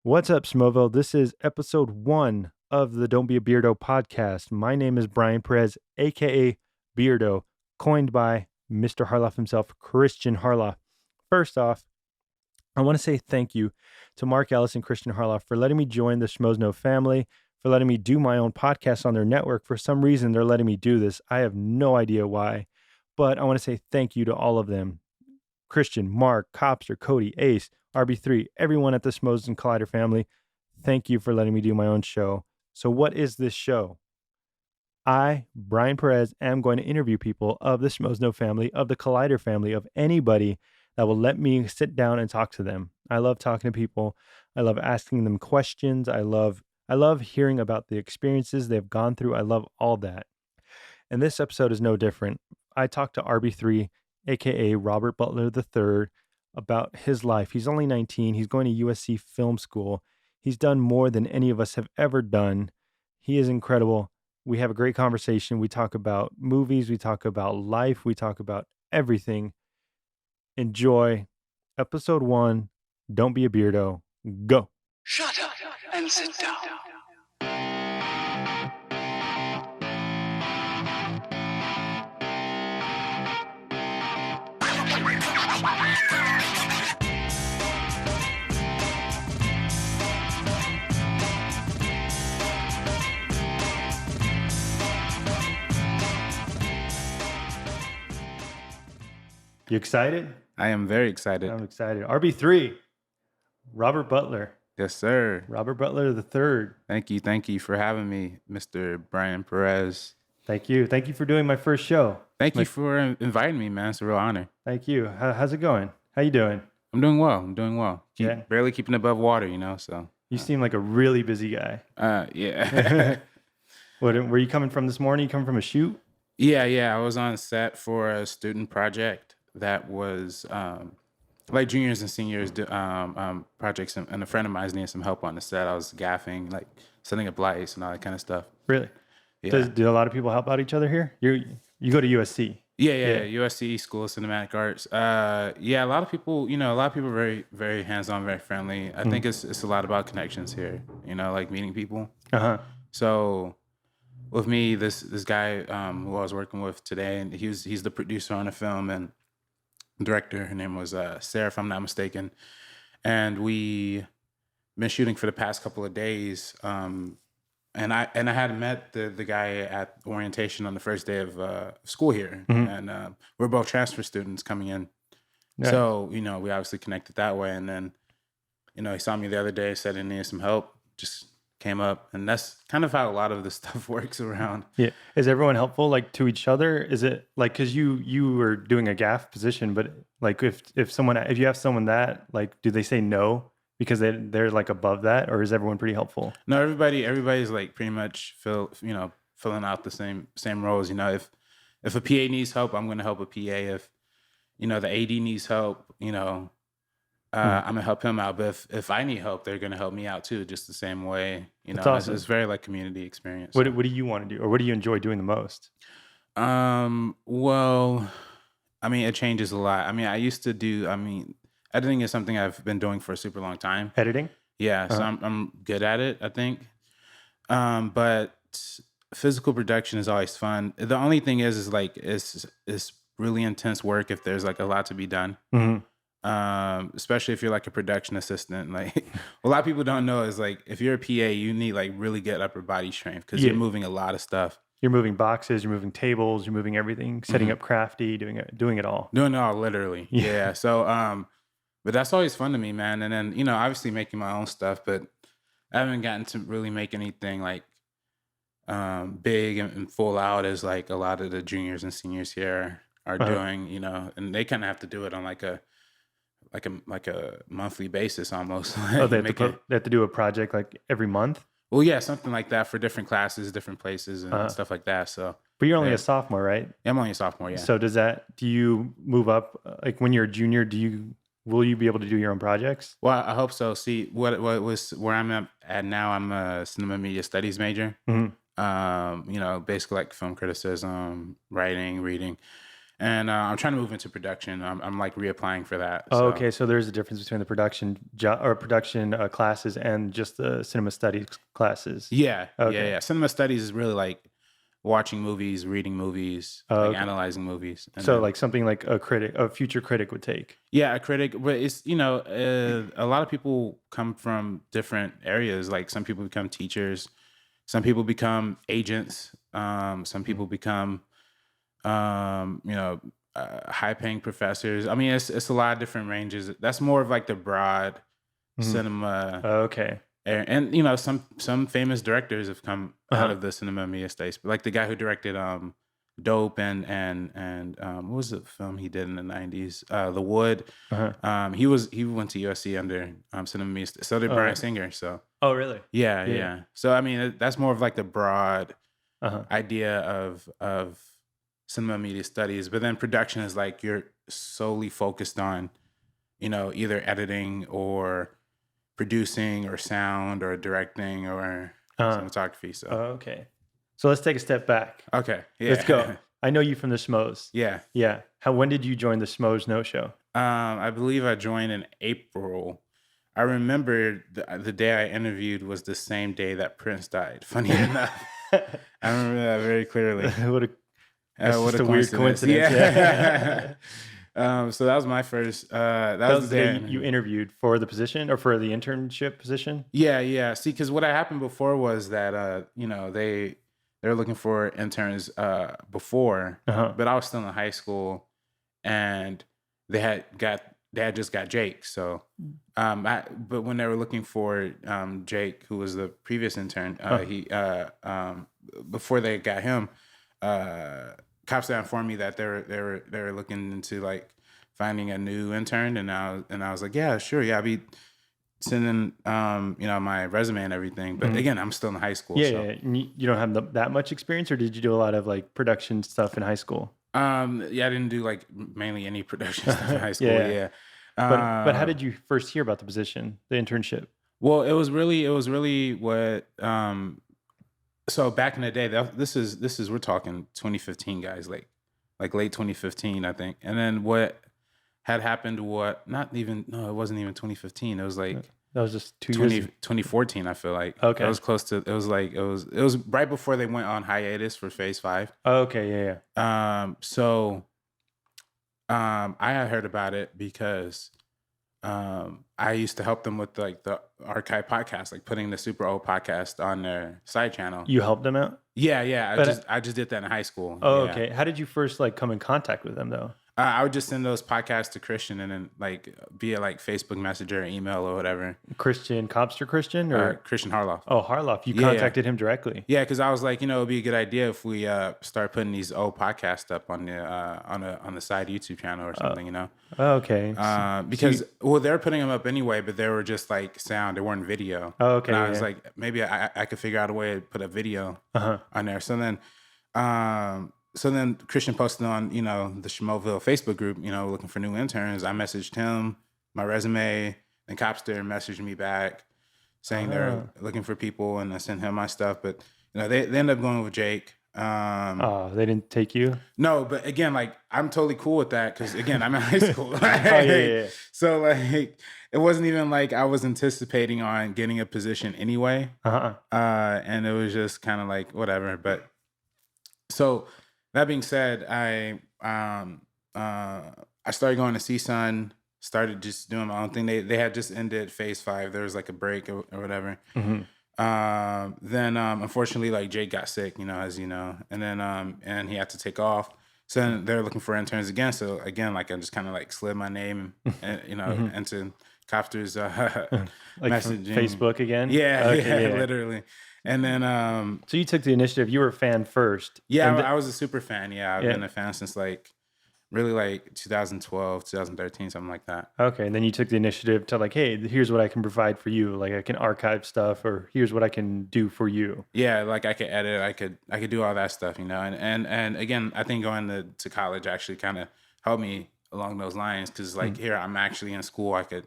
What's up, Smoville? This is episode 1 of the Don't Be a Beardo podcast. My name is Brian Perez, aka Beardo, coined by Mr. Harloff himself, Christian Harloff. First off, I want to say thank you to Mark Ellis and Christian Harloff for letting me join the Schmoes family, for letting me do my own podcast on their network. For some reason, they're letting me do this. I have no idea why, but I want to say thank you to all of them. Christian, Mark, Copster, Cody, Ace, RB3, everyone at the Schmoes and Collider family, thank you for letting me do my own show. So what is this show? I, Brian Perez, am going to interview people of the Schmoes family, of the Collider family, of anybody that will let me sit down and talk to them. I love talking to people. I love asking them questions. I love hearing about the experiences they've gone through. I love all that. And this episode is no different. I talked to RB3, aka Robert Butler III, about his life. He's only 19. He's going to USC Film School. He's done more than any of us have ever done. He is incredible. We have a great conversation. We talk about movies. We talk about life. We talk about everything. Enjoy episode 1. Don't be a beardo. Go. Shut up and sit down. You excited? I am very excited. I'm excited. RB3, Robert Butler. Yes, sir. Robert Butler III. Thank you for having me, Mr. Brian Perez. Thank you. Thank you for doing my first show. Thank you for inviting me, man. It's a real honor. Thank you. How's it going? How you doing? I'm doing well. Barely keeping above water, so. You seem like a really busy guy. Yeah. Were you coming from this morning? You coming from a shoot? Yeah. I was on set for a student project that was like juniors and seniors projects, and a friend of mine's needed some help on the set. I was gaffing, like setting up lights and all that kind of stuff. Really? Yeah. Do a lot of people help out each other here? You go to USC? Yeah. USC School of Cinematic Arts. A lot of people, are very, very hands-on, very friendly. I think it's a lot about connections here, like meeting people. Uh-huh. So with me, this guy who I was working with today, and he's the producer on the film and director. Her name was Sarah, if I'm not mistaken. And we been shooting for the past couple of days. And I had met the guy at orientation on the first day of school here, and we're both transfer students coming in. Yeah. So we obviously connected that way, and then he saw me the other day, said he needed some help, just came up, and that's kind of how a lot of this stuff works around. Yeah, is everyone helpful like to each other? Is it like because you were doing a gaff position, but like if you have someone that like, do they say no? Because they're like above that, or is everyone pretty helpful? No, everybody's like pretty much filling out the same roles. If a PA needs help, I'm gonna help a PA. If the AD needs help, I'm gonna help him out. But if I need help, they're gonna help me out too, just the same way. That's awesome. It's very like community experience. What do you want to do, or what do you enjoy doing the most? Well, it changes a lot. I used to do. Editing is something I've been doing for a super long time. Editing? Yeah, so I'm good at it, I think. But physical production is always fun. The only thing is like it's really intense work if there's like a lot to be done. Mm-hmm. Especially if you're like a production assistant. Like a lot of people don't know is like if you're a PA, you need like really good upper body strength because you're moving a lot of stuff. You're moving boxes, you're moving tables, you're moving everything, setting up crafty, doing it all. Doing it all, literally. Yeah. So but that's always fun to me, man. And then, obviously making my own stuff, but I haven't gotten to really make anything like big and full out as like a lot of the juniors and seniors here are doing, and they kind of have to do it on like a monthly basis almost. They have to do a project like every month? Well, yeah, something like that for different classes, different places and stuff like that. So, but you're only a sophomore, right? Yeah, I'm only a sophomore, yeah. So do you move up, like when you're a junior, will you be able to do your own projects? Well, I hope so. See, what was where I'm at now, I'm a cinema media studies major. Mm-hmm. Basically like film criticism, writing, reading. And I'm trying to move into production. I'm like reapplying for that. Oh, So. okay. So there's a difference between the production classes and just the cinema studies classes. Yeah, Okay. yeah. Cinema studies is really like watching movies, reading movies, like Okay. analyzing movies. And So then, like something like a future critic would take. yeah, a critic, but it's a lot of people come from different areas. Like some people become teachers, some people become agents, some people become high paying professors. I mean, it's a lot of different ranges. That's more of like the broad cinema. Okay. And some famous directors have come out of the cinema media space, like the guy who directed Dope and what was the film he did in the 90s? The Wood. He went to USC under cinema media. So did Bryan Singer. So Oh, really? yeah. So I mean, that's more of like the broad idea of cinema media studies, but then production is like you're solely focused on, either editing or producing or sound or directing or cinematography. So okay. So let's take a step back. okay, yeah, Let's go. I know you from the Schmoes. Yeah. When did you join the Schmoes No Show? I believe I joined in April. I remember the day I interviewed was the same day that Prince died. Funny enough, I remember that very clearly. What a weird coincidence. Yeah. So that was my first. That was the day you interviewed for the position or for the internship position. Yeah. See, because what had happened before was that they were looking for interns before, but I was still in high school, and they had just got Jake. So, but when they were looking for Jake, who was the previous intern, he before they got him, cops had informed me that they were looking into like finding a new intern, and I was like, yeah, sure, yeah, I'll be sending my resume and everything. But again, I'm still in high school. Yeah. You don't have that much experience, or did you do a lot of like production stuff in high school? I didn't do like mainly any production stuff in high school. Yeah. But how did you first hear about the position, the internship? Well, it was really what. So back in the day, this is we're talking 2015, guys, like late 2015, I think. And then what had happened? It wasn't even 2015. It was like that was just 2014. I feel like okay. It was close to. It was right before they went on hiatus for Phase 5. Okay, yeah. So, I had heard about it because I used to help them with like the archive podcast, like putting the super old podcast on their side channel. You helped them out? Yeah. I just did that in high school. Oh, yeah. Okay. How did you first like come in contact with them though? I would just send those podcasts to Christian, and then like via like Facebook Messenger, or email, or whatever. Christian or Christian Harloff. Oh, Harloff. You contacted him directly. Yeah, because I was like, it'd be a good idea if we start putting these old podcasts up on the side YouTube channel or something, Okay. Because they're putting them up anyway, but they were just like sound; they weren't video. Oh, okay. And I was like, maybe I could figure out a way to put a video on there. So then Christian posted on, the Schmoville Facebook group, looking for new interns. I messaged him, my resume, and Copster messaged me back saying they're looking for people, and I sent him my stuff. But, they ended up going with Jake. They didn't take you? No, but again, like, I'm totally cool with that because, again, I'm in high school. Yeah. So, like, it wasn't even like I was anticipating on getting a position anyway. And it was just kind of like, whatever. But so... That being said, I started going to CSUN, started just doing my own thing. They had just ended Phase 5. There was like a break or whatever. Then unfortunately, like Jake got sick, as you know, and then and he had to take off. So then they're looking for interns again. So again, like I just kind of like slid my name, into Copter's like messaging. Facebook again. Yeah, literally. And then, so you took the initiative. You were a fan first. Yeah, I was a super fan. Yeah, I've been a fan since like really like 2012, 2013, something like that. Okay, and then you took the initiative to like, hey, here's what I can provide for you. Like I can archive stuff, or here's what I can do for you. Yeah, like I could edit, I could do all that stuff, And again, I think going to college actually kind of helped me along those lines because like here I'm actually in school. I could.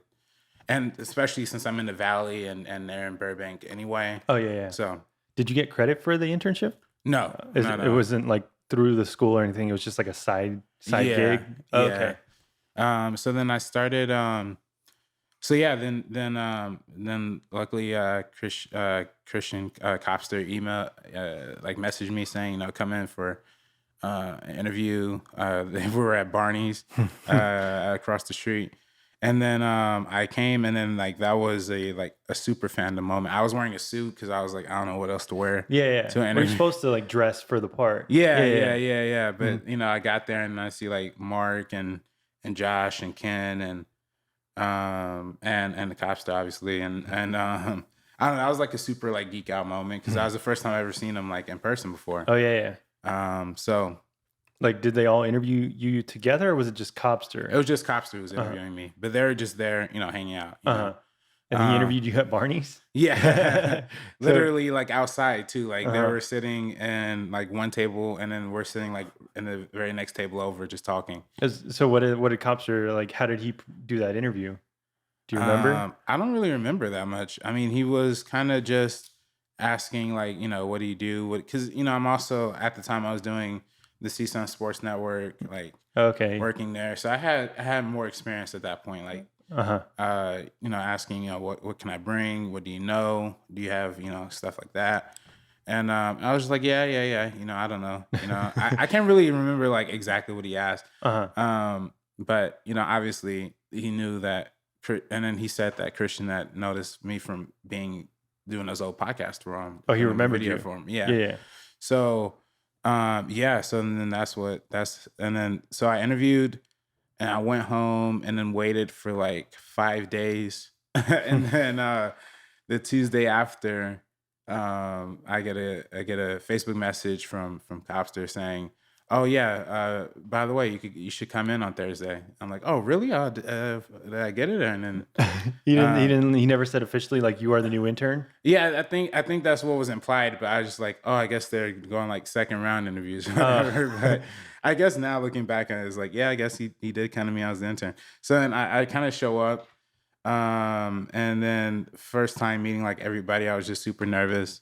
And especially since I'm in the Valley and they're in Burbank anyway. Oh, yeah. So, did you get credit for the internship? No. It wasn't like through the school or anything? It was just like a side Yeah, gig. yeah. Okay. So then I started. So yeah, then luckily, Christian Copster like messaged me saying, come in for an interview. We were at Barney's across the street. And then I came, and then like that was a super fandom moment. I was wearing a suit because I was like, I don't know what else to wear Yeah. to an Well, you're interview. supposed to like dress for the part. Yeah. Mhm. But I got there and I see like Mark and Josh and Ken and the Copster obviously I don't know. That was like a super like geek out moment because that was the first time I ever seen them like in person before. Oh yeah. So Like, did they all interview you together, or was it just it Copster? was just Copster who was interviewing me, but they were just there, hanging out. And he Uh, interviewed you at Barney's. yeah, So, literally like outside too. Like they uh-huh. were sitting in like one table, and then we're sitting like in the very next table over, just talking. So what did Copster like? How did he do that interview? Do you remember? I don't really remember that much. I mean, he was kind of just asking like, what do you do? Because I'm also at the time I was doing the CSUN Sports Network, like Okay. working there, so I had more experience at that point. Like, asking, what can I bring? What do you know? Do you have stuff like that? And I was just like, yeah. I don't know. I can't really remember like exactly what he asked. But obviously he knew that. And then he said that Christian had noticed me from doing those old podcasts for him. Oh, he doing the remembered video you. for him. Yeah. So, so then so I interviewed and I went home and then waited for like 5 days. And then the Tuesday after, I get a Facebook message from Copster saying, "Oh yeah, by the way, you should come in on Thursday." I'm like, "Oh really? Did I get it?" And then He never said officially like you are the new intern. yeah, I think that's what was implied, but I was just like, "Oh, I guess they're going like second round interviews." Or whatever. But I guess now looking back on it, it's like, yeah, I guess he did kind of me as the intern. So then I kind of show up. And then first time meeting like everybody, I was just super nervous.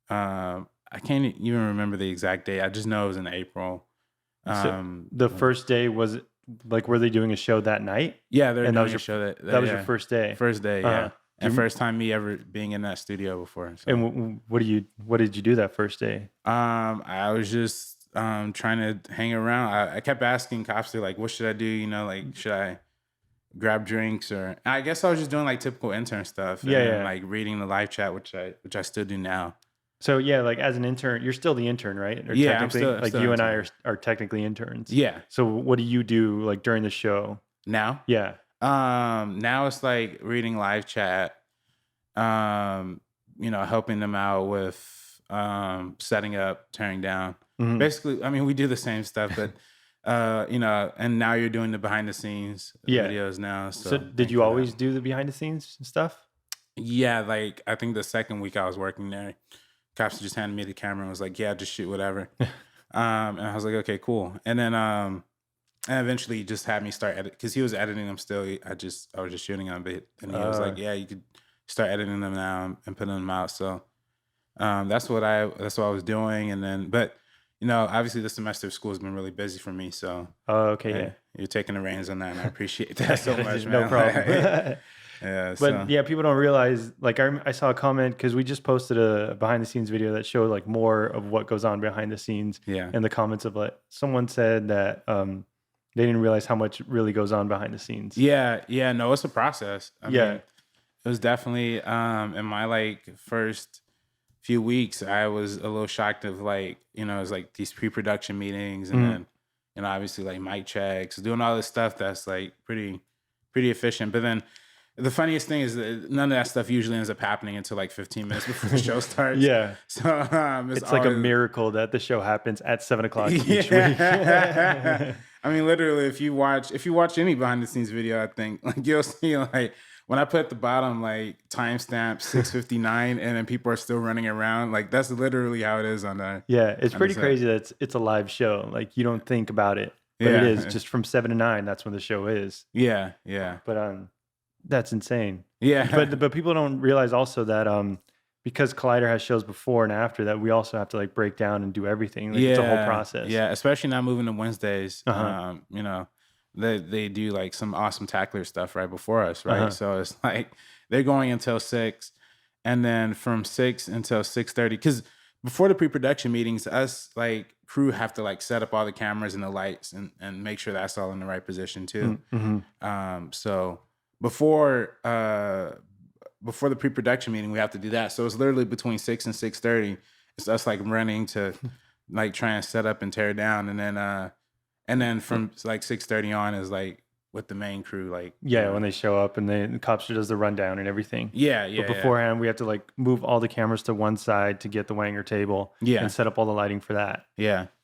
I can't even remember the exact day. I just know it was in April. So the first day was like, were they doing a show that night? Yeah, they're And doing a show that was your first day. First day, yeah. And first time me ever being in that studio before. So. And what did you do that first day? I was just trying to hang around. I kept asking Copster like, what should I do? Like, should I grab drinks? Or I guess I was just doing like typical intern stuff. And like reading the live chat, which I still do now. So yeah, like as an intern, you're still the intern, right? Or yeah, I'm technically, still like still you and intern. I are technically interns. Yeah. So what do you do like during the show now? Yeah. Now it's like reading live chat, helping them out with setting up, tearing down. Mm-hmm. Basically, I mean, we do the same stuff, but and now you're doing the behind the scenes videos now. So did you always do the behind the scenes stuff? Yeah, like I think the second week I was working there, Cops just handed me the camera and was like, "Yeah, just shoot whatever." And I was like, "Okay, cool." And then and eventually he just had me start edit because he was editing them still. I was just shooting them, but and he was like, "Yeah, you could start editing them now and putting them out." So that's what I was doing. And then, but obviously this semester of school has been really busy for me. So okay, you're taking the reins on that, and I appreciate that so much, man. No problem. Yeah, but yeah, people don't realize. Like I saw a comment because we just posted a behind the scenes video that showed like more of what goes on behind the scenes. Yeah, and the comments of like someone said that they didn't realize how much really goes on behind the scenes. Yeah, no, it's a process. I mean, it was definitely in my like first few weeks, I was a little shocked of like it was like these pre-production meetings and then obviously like mic checks, doing all this stuff that's like pretty efficient, but then. The funniest thing is that none of that stuff usually ends up happening until like 15 minutes before the show starts. Yeah. So it's like a miracle that the show happens at 7:00 each week. I mean, literally, if you watch any behind the scenes video, I think like you'll see like when I put at the bottom like timestamp 6:59 and then people are still running around, like that's literally how it is on the. Yeah, it's pretty crazy that it's a live show. Like you don't think about it, but it is just from 7 to 9. That's when the show is. Yeah. But that's insane. Yeah. But people don't realize also that because Collider has shows before and after that, we also have to like break down and do everything. Like it's a whole process. Yeah, especially now moving to Wednesdays. Uh-huh. You know, they do like some awesome tackler stuff right before us, right? Uh-huh. So it's like they're going until 6, and then from 6 until 6:30. Because before the pre-production meetings, us like crew have to like set up all the cameras and the lights and make sure that's all in the right position too. So before the pre-production meeting, we have to do that. So it's literally between 6 and 6:30. It's us like running to like try and set up and tear down, and then from like 6:30 on is like with the main crew, like when they show up and the Copster does the rundown and everything. But beforehand, we have to like move all the cameras to one side to get the Wanger table. And set up all the lighting for that.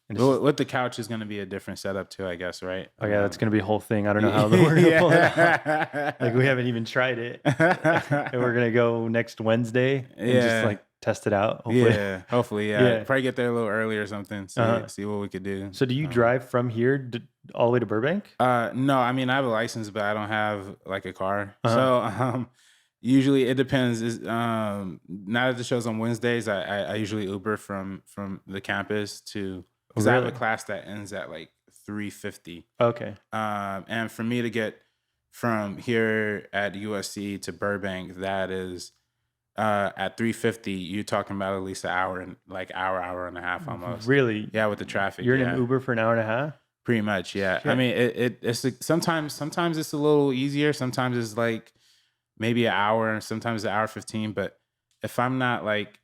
And well, with the couch is going to be a different setup too, I guess, right? Oh yeah, that's going to be a whole thing. I don't know how we're going to pull it off. Like we haven't even tried it. And we're going to go next Wednesday and just like test it out. Hopefully. Hopefully. Probably get there a little early or something. See what we could do. So do you drive from here all the way to Burbank? No, I mean I have a license, but I don't have like a car. So usually it depends. Now that the show's on Wednesdays, I usually Uber from the campus to. Because I have a class that ends at like 3:50. Okay. And for me to get from here at USC to Burbank, that is at 3:50. You're talking about at least an hour and hour and a half almost. Really? Yeah, with the traffic. You're in an Uber for an hour and a half? Pretty much, yeah. Shit. I mean, it's sometimes it's a little easier. Sometimes it's like maybe an hour, and sometimes an hour 15. But if I'm not like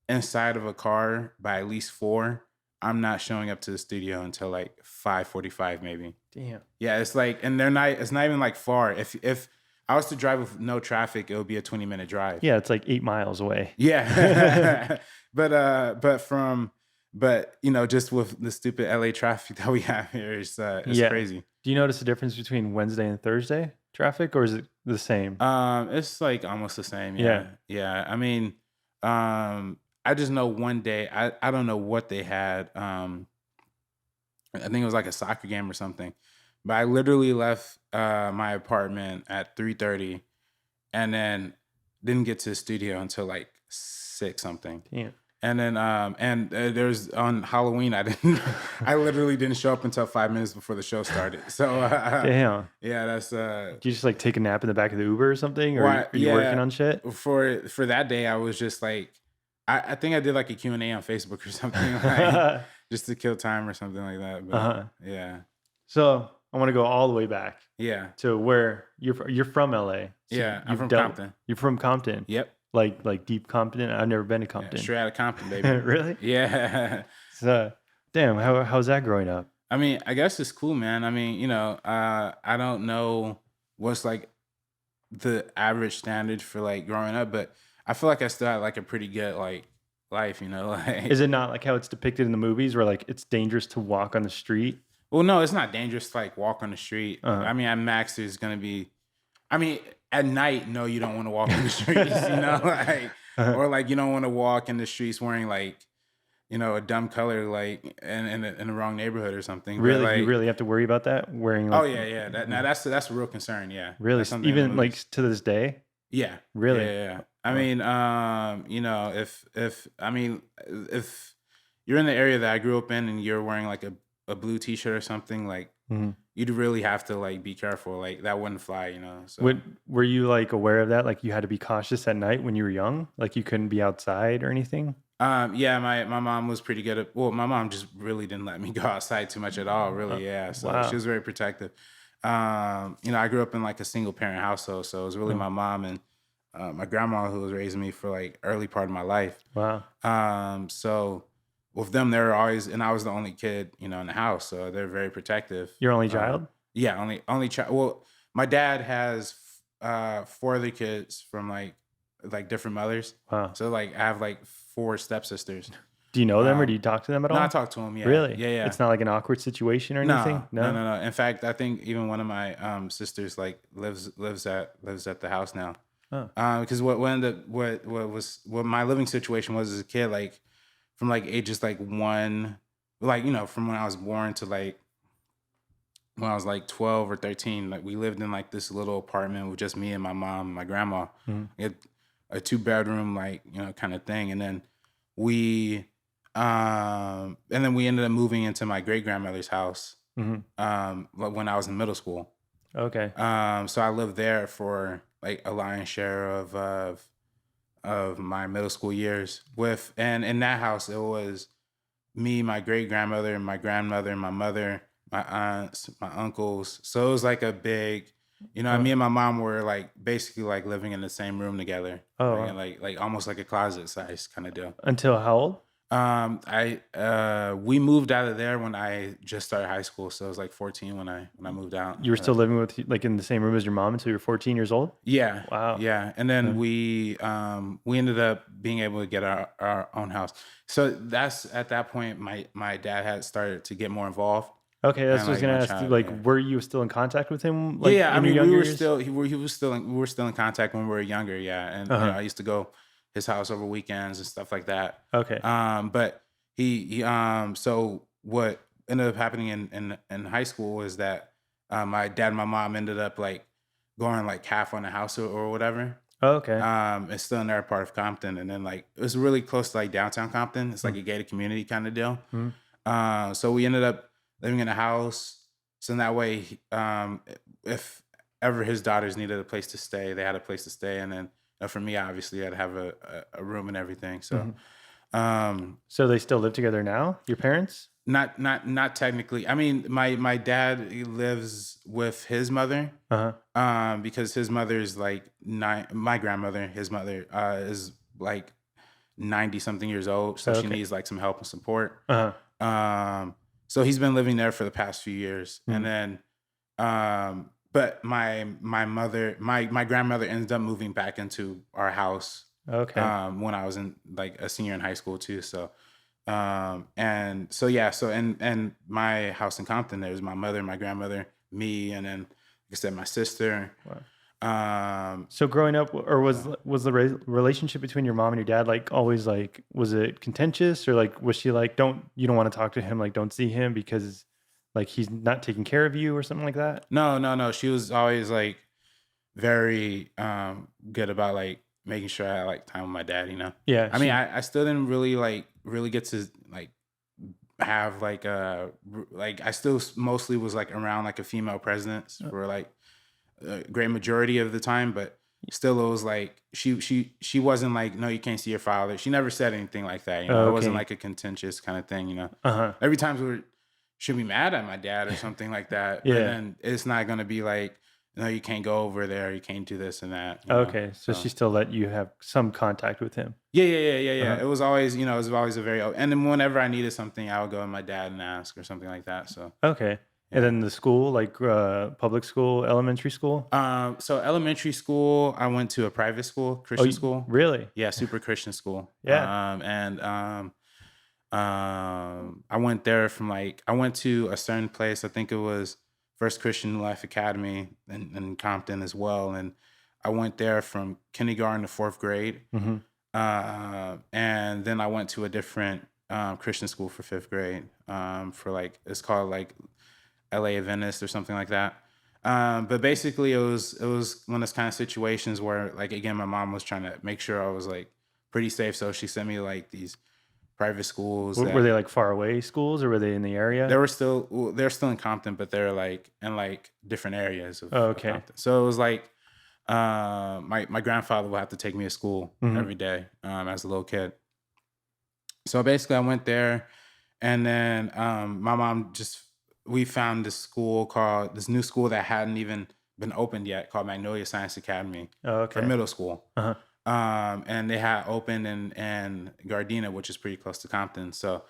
inside of a car by at least 4. I'm not showing up to the studio until like 5:45 maybe. Damn. Yeah, it's like, and it's not even like far. If I was to drive with no traffic, it would be a 20-minute drive. Yeah, it's like 8 miles away. Yeah. but you know, just with the stupid LA traffic that we have here, it's crazy. Do you notice the difference between Wednesday and Thursday traffic, or is it the same? It's like almost the same. Yeah. I mean, I just know one day, I don't know what they had. I think it was like a soccer game or something. But I literally left my apartment at 3:30 and then didn't get to the studio until like 6 something. Yeah. And then there's on Halloween, I literally didn't show up until 5 minutes before the show started. So damn. Yeah, that's do you just like take a nap in the back of the Uber or something? Or are you working on shit? For that day, I was just like, I think I did like a Q&A on Facebook or something, like, just to kill time or something like that. But yeah. So I want to go all the way back. Yeah. To where you're from LA. So I'm from Compton. You're from Compton. Yep. Like deep Compton. I've never been to Compton. Straight out of Compton, baby. Really? Yeah. So damn, how's that growing up? I mean, I guess it's cool, man. I mean, you know, I don't know what's like the average standard for like growing up, but I feel like I still had like a pretty good like life, you know. Like, is it not like how it's depicted in the movies, where like it's dangerous to walk on the street? Well, no, it's not dangerous to like walk on the street. I mean, at max, there's gonna be. I mean, at night, no, you don't want to walk in the streets, you know, like, or like you don't want to walk in the streets wearing like, you know, a dumb color, like in the wrong neighborhood or something. Really, like, you really have to worry about that wearing. Like, oh yeah. That's a real concern. Yeah. Really, even like to this day. Yeah. Really. Yeah. I mean, you know, if you're in the area that I grew up in and you're wearing like a blue T-shirt or something, like you'd really have to like be careful. Like that wouldn't fly, you know. So. Were you like aware of that? Like you had to be cautious at night when you were young? Like you couldn't be outside or anything? Yeah, my mom was pretty good at. Well, my mom just really didn't let me go outside too much at all. Really, yeah. So she was very protective. You know, I grew up in like a single parent household, so it was really my mom and my grandma who was raising me for like early part of my life. Wow. So with them, they were always, and I was the only kid, you know, in the house, so they're very protective. Your only child? Yeah, only child. Well, my dad has 4 other kids from like different mothers. Wow. So like I have like 4 stepsisters. Do you know them or do you talk to them at all? No, I talk to them. Yeah. Really? Yeah. It's not like an awkward situation or anything. No. In fact, I think even one of my sisters like lives at the house now. Because what my living situation was as a kid, like from like ages like 1, like, you know, from when I was born to like when I was like 12 or 13, like we lived in like this little apartment with just me and my mom and my grandma. a 2-bedroom, like, kind of thing. And then we ended up moving into my great grandmother's house when I was in middle school. Okay. So I lived there for like a lion's share of my middle school years and in that house it was me, my great grandmother, and my grandmother, and my mother, my aunts, my uncles. So it was like a big, me and my mom were like basically like living in the same room together. Oh, Like, wow. and like almost like a closet size kind of deal. Until how old? We moved out of there when I just started high school, so I was like 14 when I moved out. You were still living with like in the same room as your mom until you were 14 years old? Yeah. Wow. Yeah. And then we ended up being able to get our own house. So that's at that point my dad had started to get more involved. Okay, that's And what I was like gonna my ask. child, Like, yeah. were you still in contact with him? Like, Yeah, I in your mean, younger we were years? still we were still in contact when we were younger, yeah. And I used to go his house over weekends and stuff like that. Okay. But he so what ended up happening in high school is that my dad and my mom ended up like going like half on the house or whatever. Okay. It's still in their part of Compton, and then like it was really close to like downtown Compton. It's like a gated community kind of deal. So we ended up living in a house. So in that way, if ever his daughters needed a place to stay, they had a place to stay. And then for me, obviously, I had to have a room and everything. So, So they still live together now? Your parents? not technically. I mean, my dad he lives with his mother. Because his mother is like my grandmother, his mother is like 90 something years old, so she needs like some help and support. So he's been living there for the past few years, and then but my mother, my grandmother ended up moving back into our house. Okay. When I was in like a senior in high school too. So and so yeah, so and my house in Compton, there's my mother, my grandmother, me, and then like I said, my sister. So growing up, or was the relationship between your mom and your dad like always like, was it contentious, or like was she like, you don't want to talk to him, like don't see him because like he's not taking care of you or something like that? No. She was always like very good about like making sure I had like time with my dad, Yeah. I mean, I still didn't really get to like have like I still mostly was like around like a female presence for like a great majority of the time, but still it was like she wasn't like, no, you can't see your father. She never said anything like that, It wasn't like a contentious kind of thing, Every time she'll be mad at my dad or something like that, but then it's not gonna be like, no, you can't go over there, you can't do this and that. Okay, so she still let you have some contact with him. Yeah. It was always, it was always a very, and then whenever I needed something, I would go to my dad and ask or something like that. So Okay. And then the school, like public school, elementary school? so elementary school, I went to a private school, Christian school. Really? Yeah, super Christian school. Yeah. I went there I went to a certain place. I think it was First Christian Life Academy in Compton as well. And I went there from kindergarten to fourth grade. And then I went to a different Christian school for fifth grade for like, it's called like LA Adventist or something like that. But basically it was one of those kind of situations where like, again, my mom was trying to make sure I was like pretty safe. So she sent me like these private schools. Were they like far away schools, or were they in the area? They're still in Compton, but they're like in like different areas of Compton. So it was like my grandfather would have to take me to school every day as a little kid. So basically I went there, and then my mom we found this new school that hadn't even been opened yet, called Magnolia Science Academy for middle school. And they had opened in Gardena, which is pretty close to Compton. So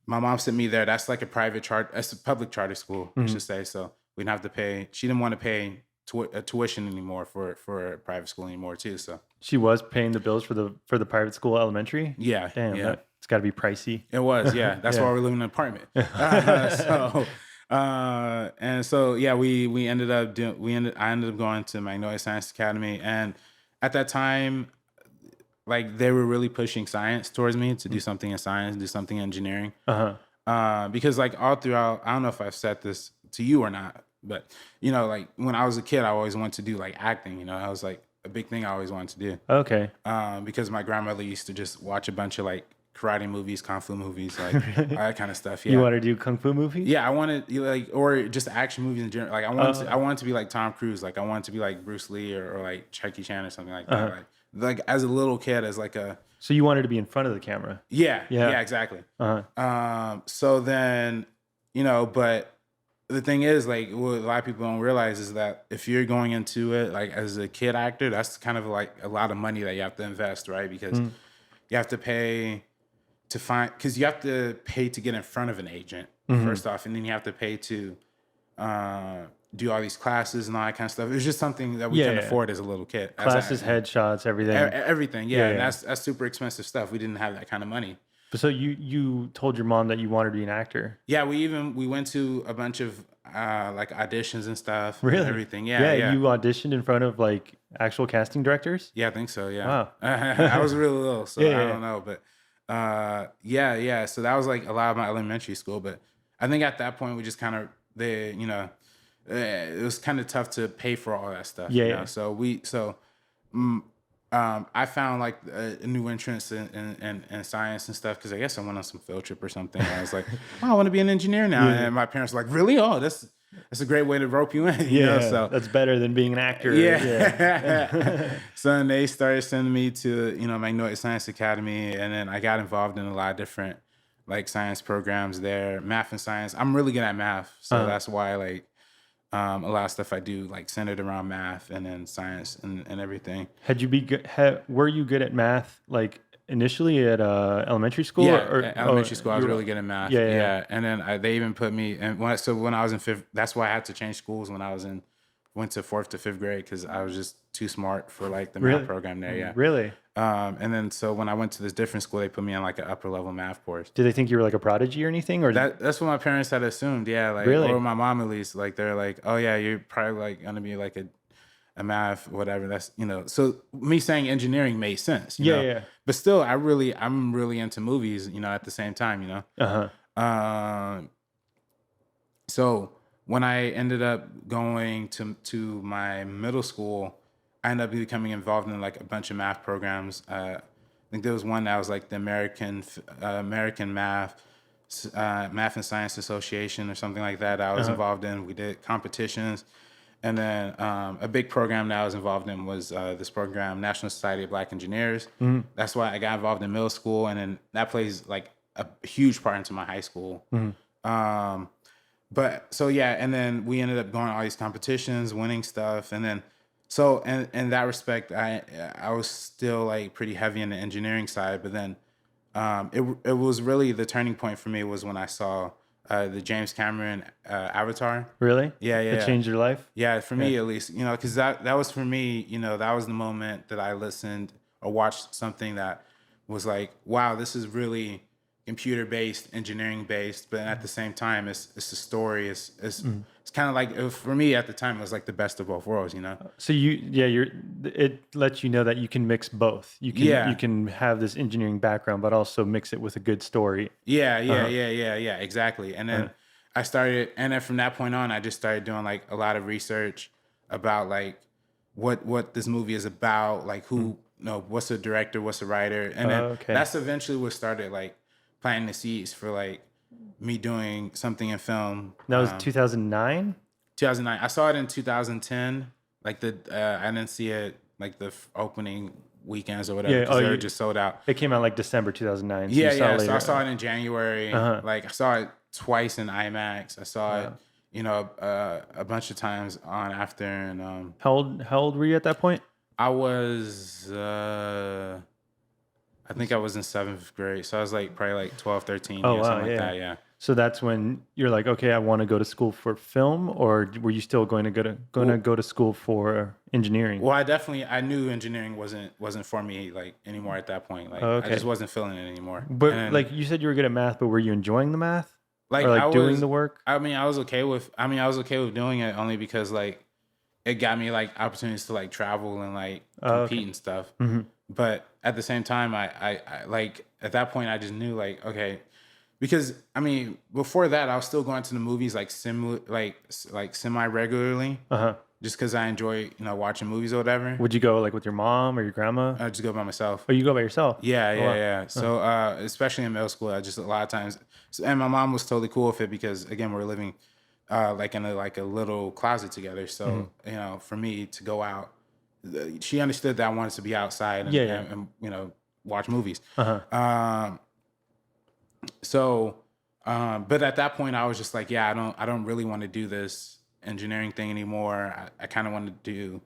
my mom sent me there. That's like it's a public charter school, I should say. So we didn't have to pay. She didn't want to pay tuition anymore for a private school anymore too. So she was paying the bills for the private school elementary. Yeah, damn, yeah. It's got to be pricey. It was, yeah. That's why we're living in an apartment. And so yeah, I ended up going to Magnolia Science Academy, and at that time, like they were really pushing science towards me to do something in science, do something in engineering. Because like all throughout, I don't know if I've said this to you or not, but like when I was a kid, I always wanted to do like acting. I was like a big thing I always wanted to do. Okay. Because my grandmother used to just watch a bunch of like karate movies, kung fu movies, like all that kind of stuff. Yeah. You want to do kung fu movies? Yeah, I wanted like, or just action movies in general. Like I wanted to be like Tom Cruise. Like I wanted to be like Bruce Lee or like Jackie Chan or something like that. Like as a little kid, as like a. So you wanted to be in front of the camera? Yeah, exactly. So then, but the thing is, like, what a lot of people don't realize is that if you're going into it like as a kid actor, that's kind of like a lot of money that you have to invest, right? Because you have to pay because you have to pay to get in front of an agent first off, and then you have to pay to do all these classes and all that kind of stuff. It was just something that we couldn't afford as a little kid. Classes, headshots, everything. Everything, yeah. And that's super expensive stuff. We didn't have that kind of money. So you told your mom that you wanted to be an actor? Yeah, we went to a bunch of like auditions and stuff. Really? And everything. Yeah. You auditioned in front of like actual casting directors? Yeah, I think so. Yeah. Wow. I was really little, so I don't know, but yeah. So that was like a lot of my elementary school, but I think at that point we just kind of it was kind of tough to pay for all that stuff. Yeah. So I found like a new entrance in science and stuff because I guess I went on some field trip or something. And I was like, oh, I want to be an engineer now. And my parents were like, really? Oh, that's a great way to rope you in. You know? So that's better than being an actor. Yeah. So then they started sending me to Magnolia Science Academy, and then I got involved in a lot of different like science programs there, math and science. I'm really good at math, so that's why like. A lot of stuff I do like centered around math and then science and everything. Were you good at math like initially at elementary school? Yeah, elementary school I was really good at math. Yeah. And then they even put me when I was in fifth. That's why I had to change schools when I went to fourth to fifth grade because I was just too smart for like the math program there. Yeah, really. And then so when I went to this different school, they put me on like an upper level math course. Did they think you were like a prodigy or anything? Or that's what my parents had assumed. Yeah, like or my mom at least. Like they're like, oh yeah, you're probably like gonna be like a math whatever. That's So me saying engineering made sense. You know? Yeah. But still, I'm really into movies. At the same time. So when I ended up going to my middle school, I ended up becoming involved in like a bunch of math programs. I think there was one that was like the American Math and Science Association or something like that I was involved in. We did competitions. And then a big program that I was involved in was this program, National Society of Black Engineers. That's why I got involved in middle school. And then that plays like a huge part into my high school. But so, yeah, and then we ended up going to all these competitions, winning stuff. And then, so in that respect, I was still like pretty heavy in the engineering side. But then it was really the turning point for me was when I saw the James Cameron Avatar. Really? Yeah. It changed your life? Yeah, for me at least, because that was for me, that was the moment that I listened or watched something that was like, wow, this is really computer-based, engineering-based, but at the same time, it's a story. It's kind of like, for me at the time, it was like the best of both worlds, So it lets you know that you can mix both. You can have this engineering background, but also mix it with a good story. Yeah, exactly. And then and then from that point on, I just started doing like a lot of research about like what this movie is about, like who, what's the director, what's the writer, and then that's eventually what started like planting the seeds for like me doing something in film. That was 2009? 2009. I saw it in 2010. Like I didn't see it like the opening weekends or whatever because they were just sold out. It came out like December 2009. So So I saw it in January. Like I saw it twice in IMAX. I saw it, a bunch of times on after. And how old were you at that point? I was. I think I was in 7th grade. So I was like probably like 12, 13, something like that. Yeah. So that's when you're like, okay, I want to go to school for film, or were you still going to go to school for engineering? Well, I knew engineering wasn't for me like anymore at that point. Like I just wasn't feeling it anymore. But like you said you were good at math, but were you enjoying the math? Like, or doing the work? I was okay with doing it only because like it got me like opportunities to like travel and like compete and stuff. But at the same time, I like at that point I just knew like, okay, because before that I was still going to the movies like semi regularly. just because I enjoy, watching movies or whatever. Would you go like with your mom or your grandma? I just go by myself. Oh, you go by yourself? Yeah, Oh, yeah, wow. yeah. So, especially in middle school, I just a lot of times, and my mom was totally cool with it because again, we're living like in a little closet together. So, for me to go out, she understood that I wanted to be outside and, Yeah. and watch movies. Uh-huh. But at that point, I was just like, yeah, I don't really want to do this engineering thing anymore. I kind of want to do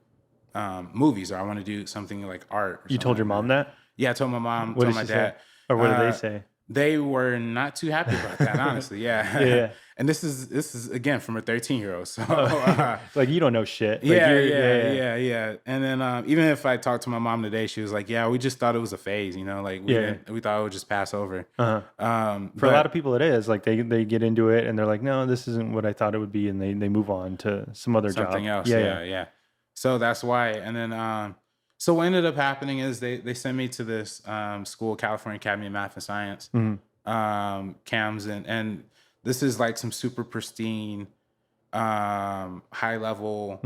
movies, or I want to do something like art. You told your mom that? Yeah, I told my mom, What told did my she say? dad. Or what did they say? They were not too happy about that, honestly. Yeah. Yeah. And this is again from a 13-year-old. So like you don't know shit. Like, yeah. And then even if I talked to my mom today, she was like, "Yeah, we just thought it was a phase, like we thought it would just pass over." Uh-huh. For a lot of people, it is like they get into it and they're like, "No, this isn't what I thought it would be," and they move on to some other something job. else. Yeah. So that's why. And then so what ended up happening is they sent me to this school, California Academy of Math and Science, CAMS, and this is like some super pristine, high level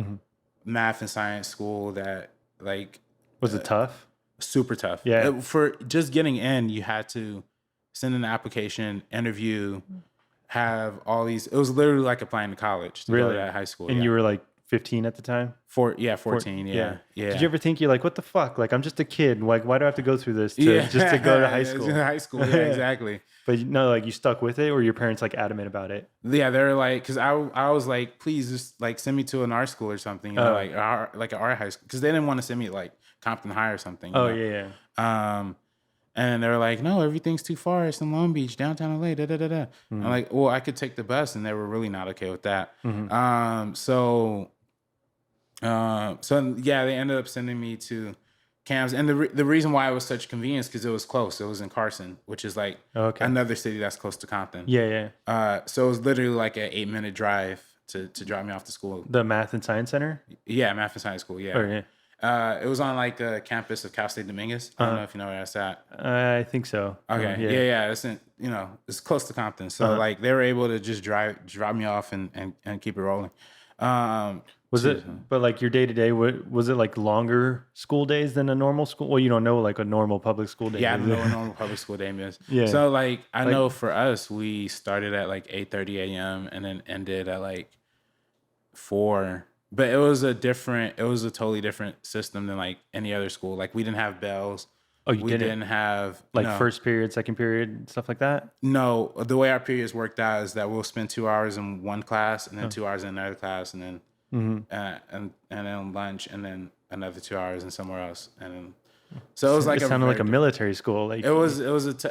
math and science school that like Was it tough? super tough. Yeah. For just getting in, you had to send an application, interview, have all these. It was literally like applying to college to go to that high school. And you were like 15 at the time? 14. Yeah. Did you ever think you're like, what the fuck? Like, I'm just a kid. Like, why do I have to go through this just to go to high school? High school, yeah, exactly. But no, like you stuck with it, or your parents like adamant about it? Yeah, they're like, because I was like, please just like send me to an art school or something, like an art high school, because they didn't want to send me to, like Compton High or something. Yeah. And they were like, no, everything's too far. It's in Long Beach, downtown LA. I'm like, well, I could take the bus, and they were really not okay with that. So yeah, they ended up sending me to CAMS, and the reason why it was such convenience because it was close. It was in Carson, which is like another city that's close to Compton. Yeah. So it was literally like an 8-minute drive to drop me off to school. The Math and Science Center? Yeah, Math and Science School. Yeah. Oh, yeah. It was on like the campus of Cal State Dominguez. I don't know if you know where that's at. I think so. Okay. Yeah. It's in, it's close to Compton. So like they were able to just drop me off and keep it rolling. Was it, but like your day to day, was it like longer school days than a normal school? Well, you don't know like a normal public school day. Yeah, I don't know what a normal public school day is. Yeah. So like I know for us, we started at like 8:30 a.m. and then ended at like 4. But it was a totally different system than like any other school. Like we didn't have bells. Oh, we didn't have like first period, second period, stuff like that? No, the way our periods worked out is that we'll spend 2 hours in one class and then 2 hours in another class and then and then lunch and then another 2 hours in somewhere else and then so it was like it sounded like a military school. Like it was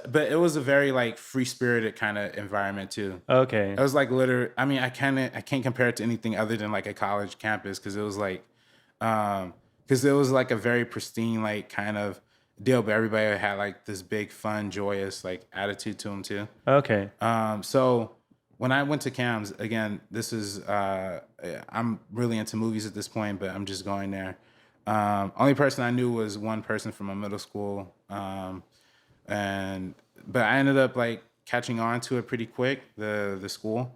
but it was a very like free spirited kind of environment too. Okay. It was like literally. I mean, I can't compare it to anything other than like a college campus because it was like because it was like a very pristine like kind of deal, but everybody had like this big fun joyous like attitude to them too. Okay. So when I went to CAMS, again, this is I'm really into movies at this point, but I'm just going there. Only person I knew was one person from my middle school, but I ended up like catching on to it pretty quick. The school,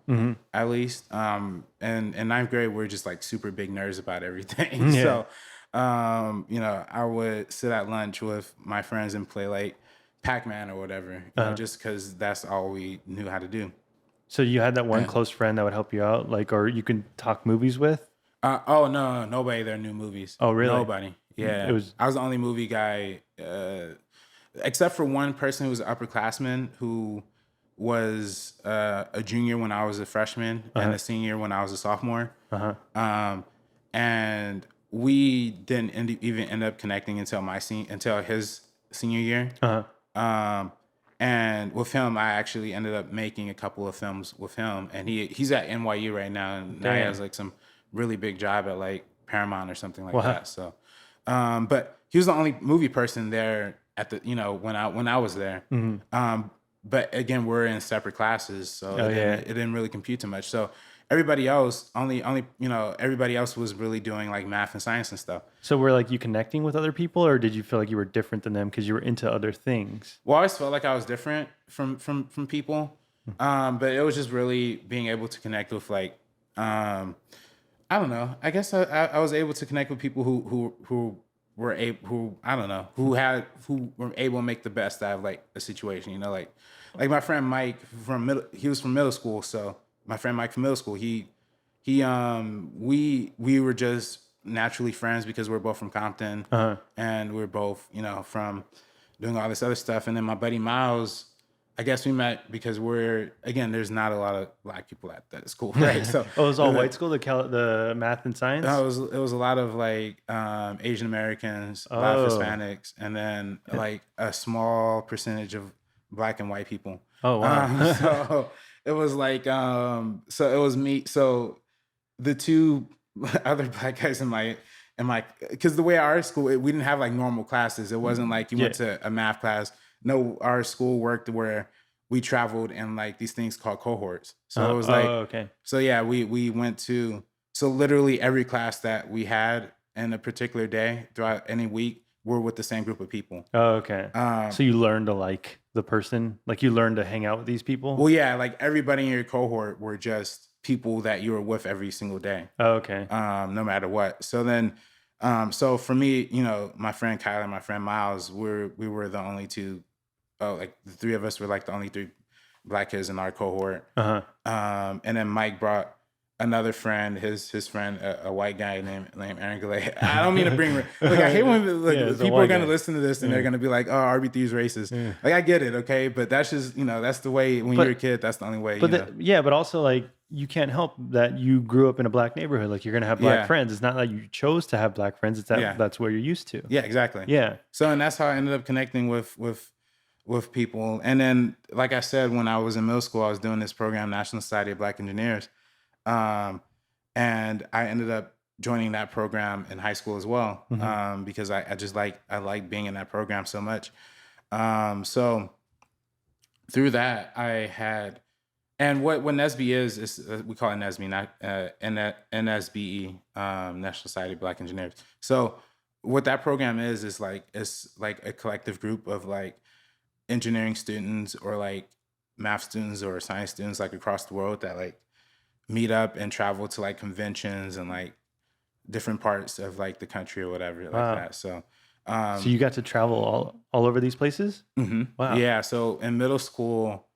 at least. And in 9th grade, we're just like super big nerds about everything. Yeah. So, I would sit at lunch with my friends and play like Pac-Man or whatever, you know, just because that's all we knew how to do. So you had that one close friend that would help you out, like, or you could talk movies with? No, nobody there knew movies. Oh, really? Nobody. Yeah. I was the only movie guy, except for one person who was an upperclassman who was a junior when I was a freshman and a senior when I was a sophomore. And we didn't even end up connecting until his senior year. And with him, I actually ended up making a couple of films with him. And he's at NYU right now, and now he has like some really big job at like Paramount or something like that. So, but he was the only movie person there at the when I was there. But again, we're in separate classes, so it didn't really compute too much. So everybody else everybody else was really doing like math and science and stuff. So were like you connecting with other people, or did you feel like you were different than them because you were into other things? Well, I always felt like I was different from people, but it was just really being able to connect with like I don't know. I guess I was able to connect with people who were able, who I don't know, who were able to make the best out of like a situation. You know, like my friend Mike he was from middle school. So my friend Mike from middle school, we were just naturally friends because we're both from Compton, and we're both, you know, from doing all this other stuff. And then my buddy Miles, I guess we met because there's not a lot of black people at that school, right? So Oh, it was all white school, the math and science? it was a lot of like Asian Americans, a lot of Hispanics, and then like a small percentage of black and white people. Oh, wow. So it was like so it was me. So the two other black guys in my because the way our school, we didn't have like normal classes. It wasn't like you went to a math class. No, our school worked where we traveled in like these things called cohorts. So it was like, okay. So yeah, we went to, so literally every class that we had in a particular day throughout any week, we're with the same group of people. Oh, okay. So you learned to like the person, like you learned to hang out with these people? Well, yeah, like everybody in your cohort were just people that you were with every single day. Oh, okay. No matter what. So then, so for me, you know, my friend Kyler, my friend Miles, we were the only two. Like the three of us were like the only three black kids in our cohort. And then Mike brought another friend, his friend, a white guy named Aaron Galay. I don't mean to bring, like, I hate when people are going to listen to this and they're going to be like, oh, RB3 is racist. Yeah. Like, I get it, okay? But that's just, you know, that's the way, when you're a kid, that's the only way. But also, like, you can't help that you grew up in a black neighborhood. Like, you're going to have black friends. It's not like you chose to have black friends. It's that's where you're used to. Yeah, exactly. Yeah. So, and that's how I ended up connecting with people. And then, like I said, when I was in middle school, I was doing this program, National Society of Black Engineers. And I ended up joining that program in high school as well, because I just like being in that program so much. So through that, I had, and what NSBE is we call it NSBE, not NSBE, National Society of Black Engineers. So what that program is like, it's like a collective group of like engineering students or like math students or science students like across the world that like meet up and travel to like conventions and like different parts of like the country or whatever like that. So you got to travel all over these places? Mm-hmm. Wow. Yeah. So in middle school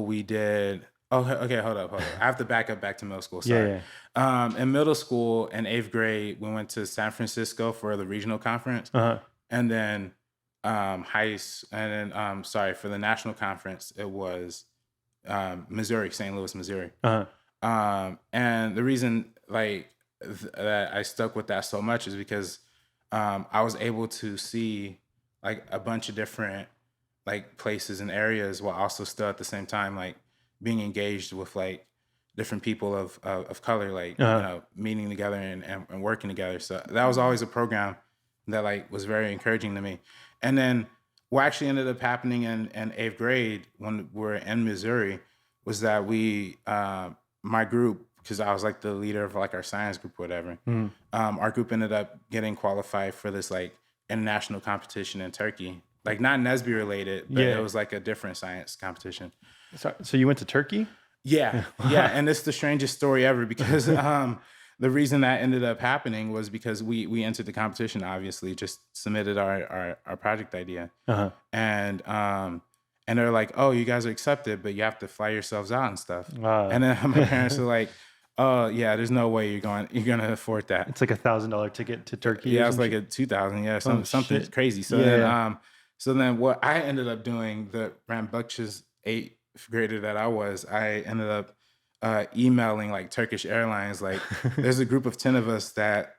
we did, okay, hold up. I have to back to middle school. Sorry. Yeah. In middle school in 8th grade, we went to San Francisco for the regional conference. And then for the national conference, it was Missouri, St. Louis, Missouri. And the reason that I stuck with that so much is because I was able to see like a bunch of different like places and areas while also still at the same time like being engaged with like different people of color, like you know, meeting together and working together. So that was always a program that like was very encouraging to me. And then what actually ended up happening in 8th grade when we were in Missouri was that my group, because I was like the leader of like our science group or whatever, our group ended up getting qualified for this like international competition in Turkey. Like not NSBE related, but it was like a different science competition. So you went to Turkey? Yeah. Yeah. And it's the strangest story ever because the reason that ended up happening was because we entered the competition, obviously, just submitted our project idea. And they're like, oh, you guys are accepted, but you have to fly yourselves out and stuff. And then my parents are like, oh yeah, there's no way you're gonna afford that. It's like $1,000 ticket to Turkey. Yeah, it's like a $2,000. Yeah, something crazy. So then what I ended up doing, the rambunctious 8th grader that I ended up emailing like Turkish Airlines, like there's a group of 10 of us that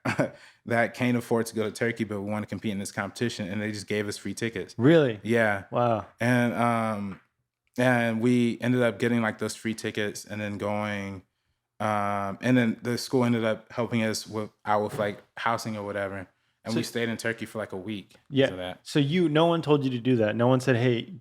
can't afford to go to Turkey, but we want to compete in this competition, and they just gave us free tickets. Really? Yeah. Wow. And we ended up getting like those free tickets and then going, and then the school ended up helping us out with like housing or whatever. And we stayed in Turkey for like a week. Yeah. So no one told you to do that. No one said, hey,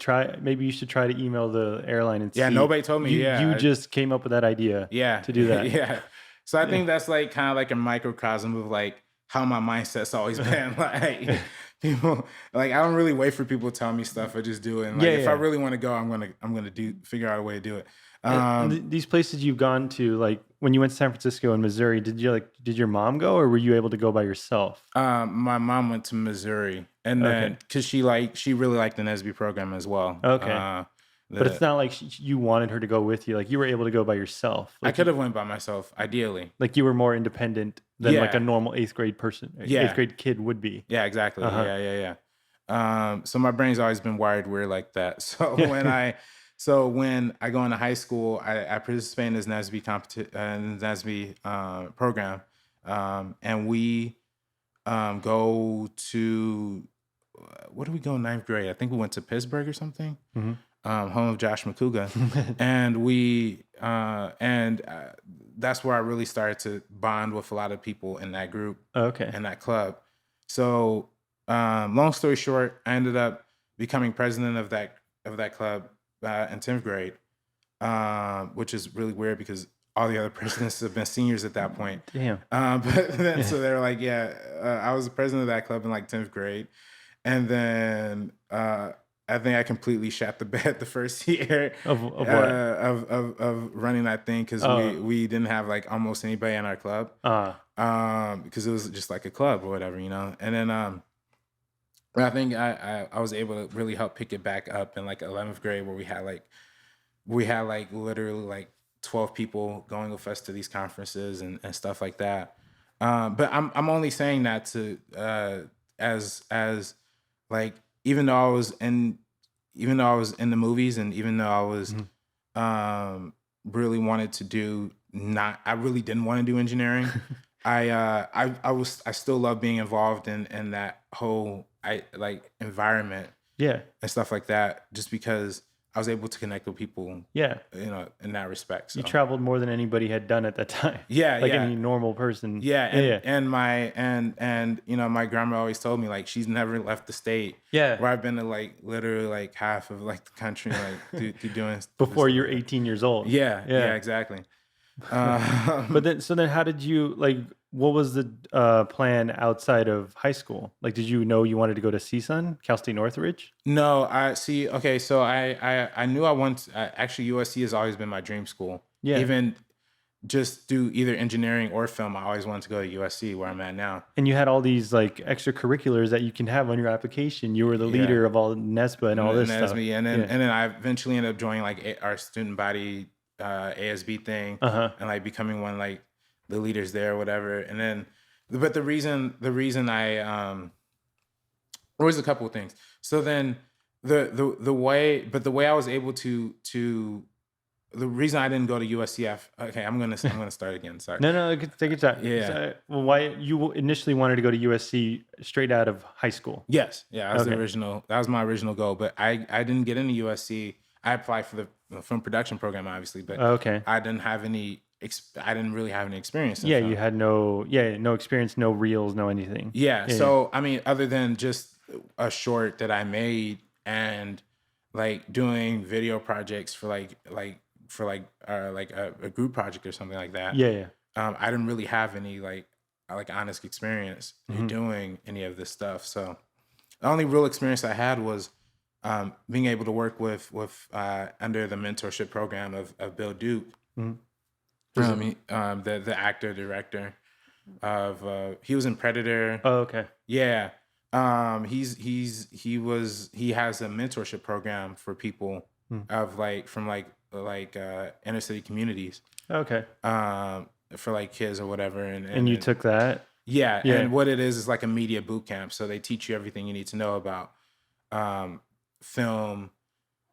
maybe you should try to email the airline and see. Yeah, nobody told me. You just came up with that idea to do that. Yeah. So I think that's like kind of like a microcosm of like how my mindset's always been. Like people, like I don't really wait for people to tell me stuff. I just do it. And like if I really want to go, I'm gonna figure out a way to do it. And these places you've gone to, like when you went to San Francisco and Missouri, did your mom go, or were you able to go by yourself? My mom went to Missouri, and then because she really liked the NSB program as well. Okay. But it's not like you wanted her to go with you. Like you were able to go by yourself. I could have went by myself, ideally. Like you were more independent than like a Yeah. normal 8th grade person, Yeah. 8th grade kid would be. Yeah, exactly. Uh-huh. Yeah. So my brain's always been wired weird like that. So when I go into high school, I participate in this NSB program, and we go to what do we go in 9th grade? I think we went to Pittsburgh or something. Mm-hmm. Home of Josh McCouga, and that's where I really started to bond with a lot of people in that group, in that club. So, long story short, I ended up becoming president of that club in 10th grade, which is really weird because all the other presidents have been seniors at that point. Damn. But then, so they're like, I was the president of that club in like 10th grade, and then I think I completely shat the bed the first year of what? Of running that thing because we didn't have like almost anybody in our club because it was just like a club or whatever, you know. And then I think I was able to really help pick it back up in like 11th grade where we had like literally like 12 people going with us to these conferences and stuff like that. But I'm only saying that to as like even though I was in the movies and even though I was really wanted to do I really didn't want to do engineering. I still love being involved in that whole environment and stuff like that just because I was able to connect with people you know in that respect. So. You traveled more than anybody had done at that time. Any normal person. And you know my grandma always told me like she's never left the state. Where I've been to like literally like half of like the country like doing before you're 18 years old. Yeah, exactly. But then how did you like what was the plan outside of high school? Like did you know you wanted to go to CSUN, Cal State Northridge? No, okay, so I knew I wanted actually USC has always been my dream school. Even just do either engineering or film, I always wanted to go to USC where I'm at now. And you had all these like extracurriculars that you can have on your application. You were the leader of all NESBA and all this stuff. And then I eventually ended up joining like our student body ASB thing and like becoming one like the leaders there or whatever. And then but the reason I there was a couple of things. So then the way I was able to the reason I didn't go to USC, I'm gonna start again. Sorry. No, take your time. So, well, why you initially wanted to go to USC straight out of high school? Yes, that was the original. That was my original goal, but I didn't get into USC. I applied for the film production program, obviously, but I didn't have any. I didn't really have any experience. In film. You had no experience, no reels, no anything. So I mean, other than just a short that I made and like doing video projects for a group project or something like that. I didn't really have any like honest experience in doing any of this stuff. So the only real experience I had was being able to work with under the mentorship program of Bill Duke. The actor director of he was in Predator. Oh, okay. Yeah. He has a mentorship program for people of from inner city communities. Okay. For like kids or whatever. And you took that? Yeah. And what it is like a media boot camp. So they teach you everything you need to know about film,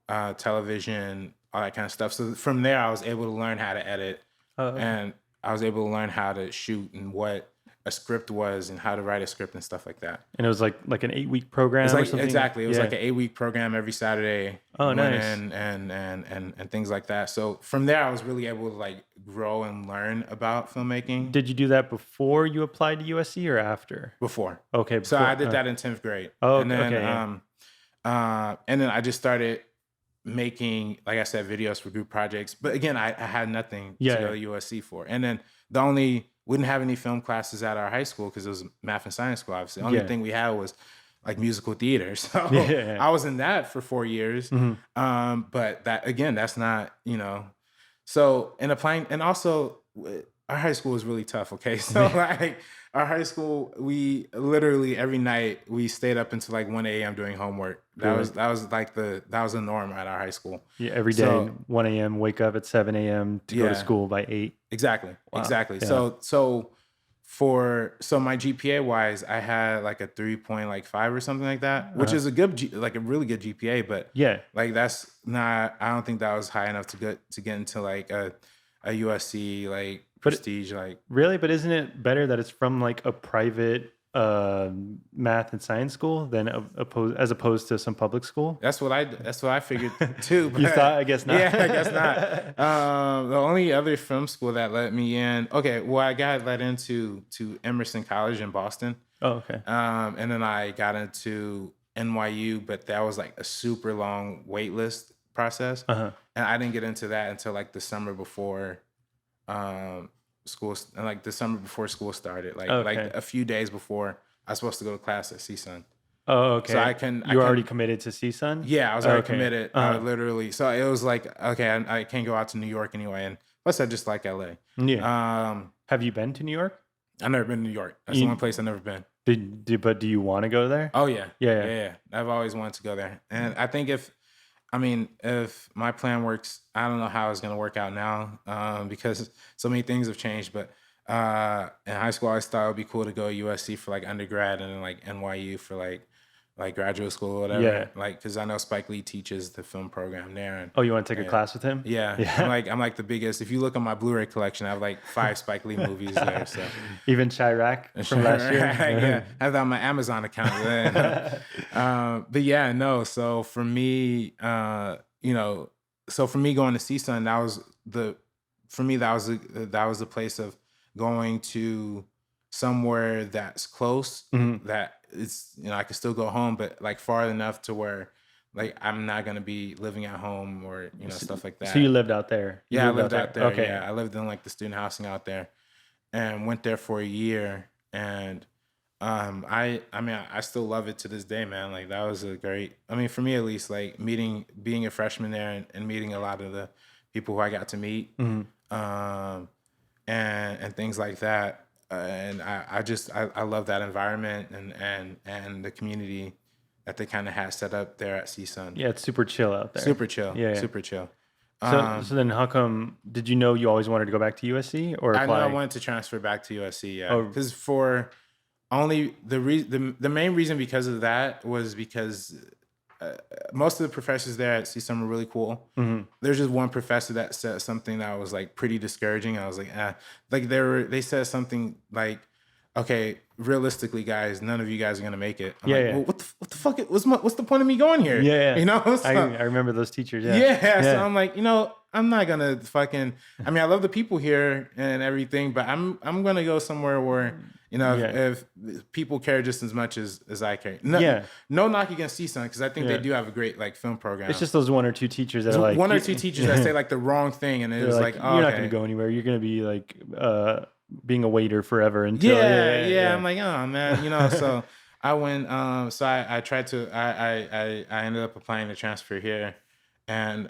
television, all that kind of stuff. So from there, I was able to learn how to edit. And I was able to learn how to shoot and what a script was and how to write a script and stuff like that. And it was like an 8-week program or something? Exactly. It was like an 8-week program every Saturday. Oh, nice. And things like that. So from there, I was really able to like grow and learn about filmmaking. Did you do that before you applied to USC or after? Before. Okay. So I did that in 10th grade. Oh, and then, okay. And then I just started making, like I said, videos for group projects. But again, I had nothing to go to USC for. And then we didn't have any film classes at our high school because it was math and science school, obviously. The only thing we had was like musical theater. So I was in that for 4 years. But that, again, that's not, you know. So in applying, and also our high school was really tough. Okay, so like our high school, we literally every night we stayed up until like 1 a.m. doing homework. That was the norm at our high school. Yeah, every day, So 1 a.m., wake up at 7 a.m. to go to yeah, school by 8. exactly, Wow. exactly. Yeah. So my GPA wise, I had like a 3.5 or something like that, which is a like a really good GPA, but Yeah. like that's not. I don't think that was high enough to get into like a USC like prestige like. Really? But isn't it better that it's from like a private math and science school than as opposed to some public school? That's what I figured too. But You thought? I guess not. Yeah, I guess not. The only other film school that let me in, okay, well, I got let into Emerson College in Boston. Oh, okay. And then I got into NYU, but that was like a super long wait list process. Uh-huh. And I didn't get into that until like the summer before school started. Like a few days before I was supposed to go to class at CSUN. Oh, okay. So you were already committed to CSUN? Yeah, I was already committed. Uh-huh. Literally. So it was like, okay, I can't go out to New York anyway. And plus I just like LA. Yeah. Have you been to New York? I've never been to New York. That's the one place I've never been. But do you want to go there? Oh yeah. Yeah. I've always wanted to go there. And I think if my plan works, I don't know how it's gonna work out now, because so many things have changed. But in high school, I always thought it would be cool to go to USC for like undergrad, and then like NYU for like graduate school or whatever. Yeah. Like, because I know Spike Lee teaches the film program there. And, oh, you want to take a class with him? Yeah. I'm like the biggest. If you look at my Blu-ray collection, I have like 5 Spike Lee movies there. So even Chirac from last year. Yeah, I have that on my Amazon account. But yeah, no. So for me, so for me going to CSUN, that was the place of going to somewhere that's close, that it's, I can still go home, but like far enough to where like I'm not gonna be living at home or stuff like that. So you lived out there? I lived out there. Okay. Yeah, I lived in like the student housing out there, and went there for a year. And I still love it to this day, man. Like that was a great. For me at least, like being a freshman there and meeting a lot of the people who I got to meet, and things like that. And I love that environment and the community that they kind of had set up there at CSUN. Yeah, it's super chill out there. Super chill. Yeah. Super chill. So then how come, did you know you always wanted to go back to USC or apply? I know I wanted to transfer back to USC, yeah. Because for only the main reason because of that was because most of the professors there at CSUN were really cool. There's just one professor that said something that was like pretty discouraging. I was like, like they said something like, okay, realistically, guys, none of you guys are gonna make it. I'm like, well, what the fuck? What's the point of me going here? Yeah. So, I remember those teachers. Yeah. So I'm like, I'm not gonna fucking. I love the people here and everything, but I'm gonna go somewhere where if people care just as much as I care. No knock against CSUN, because I think they do have a great like film program. It's just those one or two teachers that are like one or two teachers that say like the wrong thing, and it was like, oh, you're not gonna go anywhere. You're gonna be like being a waiter forever until I'm like, oh man, so I went so I tried to I ended up applying to transfer here and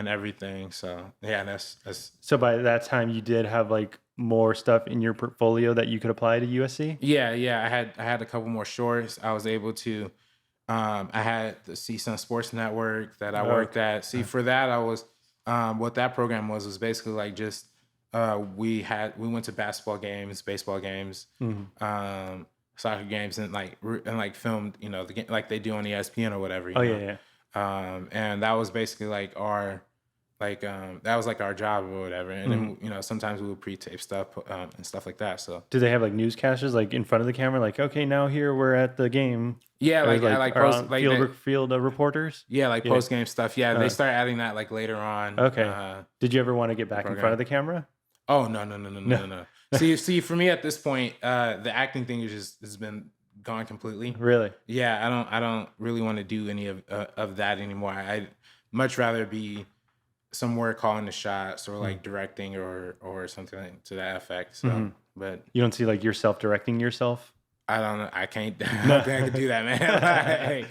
everything. So yeah, that's so by that time you did have like more stuff in your portfolio that you could apply to USC? Yeah, I had a couple more shorts. I was able to I had the CSUN Sports Network that I worked at. See, for that I was what that program was basically like just we went to basketball games, baseball games, soccer games, and filmed, the game like they do on ESPN or whatever. Yeah. And that was basically like our that was like our job or whatever. And then sometimes we would pre-tape stuff and stuff like that. So do they have like newscasters like in front of the camera, like, okay, now here we're at the game? Yeah, field reporters. Yeah, post game stuff. Yeah, they start adding that like later on. Okay. Did you ever want to get back in front of the camera? Oh no. See, for me at this point, the acting thing has been gone completely. Really? Yeah, I don't really want to do any of that anymore. I'd much rather be somewhere calling the shots or like directing or something to that effect. So, but you don't see like yourself directing yourself? I don't know. I can't. I don't think I can do that, man.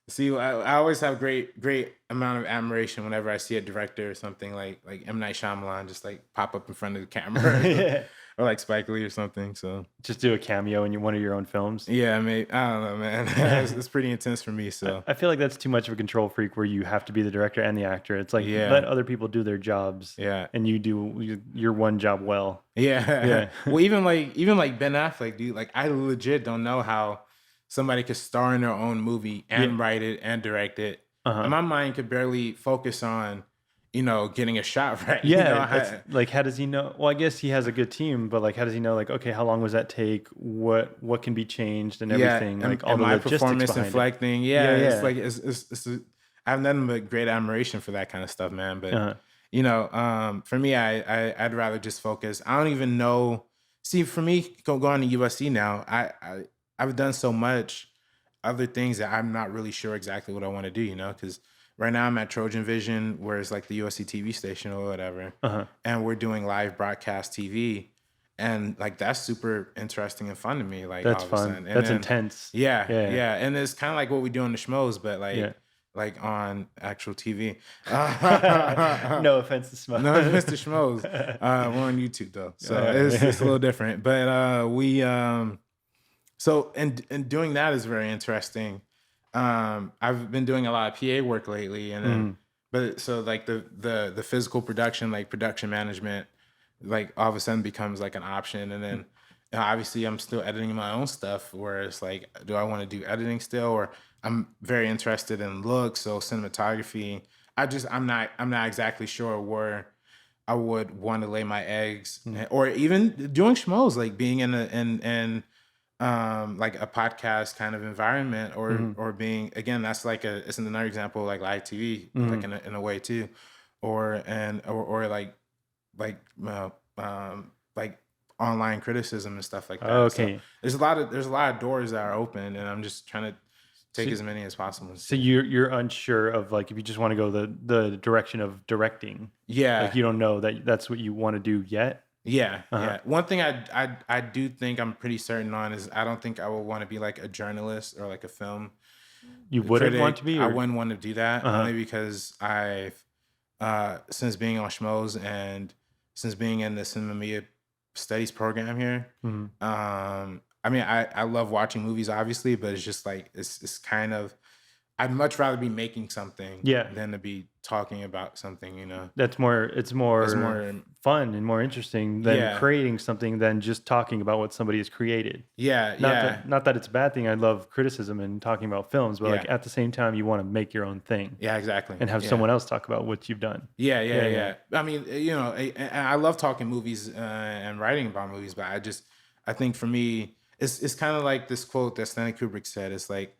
See, I always have great amount of admiration whenever I see a director or something like M. Night Shyamalan just like pop up in front of the camera Yeah. or like Spike Lee or something. So Just do a cameo in one of your own films. yeah, I don't know, man. It's pretty intense for me. So I feel like that's too much of a control freak where you have to be the director and the actor. It's like yeah, let other people do their jobs yeah, and you do your one job well. yeah. Yeah. Well, even like Ben Affleck, dude. Like I legit don't know how somebody could star in their own movie and Yeah. write it and direct it. Uh-huh. And my mind could barely focus on, getting a shot right. Yeah, it's like how does he know? Well, I guess he has a good team, but like how does he know? Like, okay, how long was that take? What can be changed and everything? and, like all and the my logistics performance behind it. inflecting. Yeah, It's yeah. like I have nothing but great admiration for that kind of stuff, man. But Uh-huh. for me, I'd rather just focus. I don't even know. See, for me, going to USC now, I've done so much other things that I'm not really sure exactly what I want to do. Because right now I'm at Trojan Vision, where it's like the USC TV station or whatever, Uh-huh. and we're doing live broadcast TV, and like that's super interesting and fun to me. Like That's all of a fun. sudden. And That's then, intense. yeah, Yeah. yeah, and it's kind of like what we do on the Schmoes, but Yeah. like on actual TV. No offense to Schmoes. No, it's Mr. Schmoes. We're on YouTube though, so it's a little different. But we so and doing that is very interesting. I've been doing a lot of PA work lately, and then but so like the physical production, like production management, like all of a sudden becomes like an option, and then obviously I'm still editing my own stuff. Where it's like, do I want to do editing still, or I'm very interested in looks, so cinematography. I'm not exactly sure where I would want to lay my eggs, or even doing schmoes, like being in like a podcast kind of environment, or being, again, that's like it's another example, like live TV, like in a way too, or like online criticism and stuff like that. Okay. So there's a lot of doors that are open, and I'm just trying to take as many as possible. So you're unsure of like if you just want to go the direction of directing. Yeah. Like you don't know that that's what you want to do yet. Yeah, Uh-huh. yeah. One thing I do think I'm pretty certain on is I don't think I would want to be like a journalist or like a film You wouldn't critic. want to be? I Or? wouldn't want to do that, Uh-huh. only because I've since being on Schmoes and since being in the cinema media studies program here, Mhm. I mean, I love watching movies, obviously, but it's just like it's kind of, I'd much rather be making something Yeah. than to be talking about something, It's more It's more fun and more interesting than Yeah. creating something than just talking about what somebody has created. yeah, Not yeah. not that it's a bad thing. I love criticism and talking about films, but like Yeah. at the same time you want to make your own thing Yeah, exactly. and have Yeah. someone else talk about what you've done. Yeah, Yeah, yeah. I mean, I love talking movies and writing about movies, but I think for me, it's kind of like this quote that Stanley Kubrick said. It's like,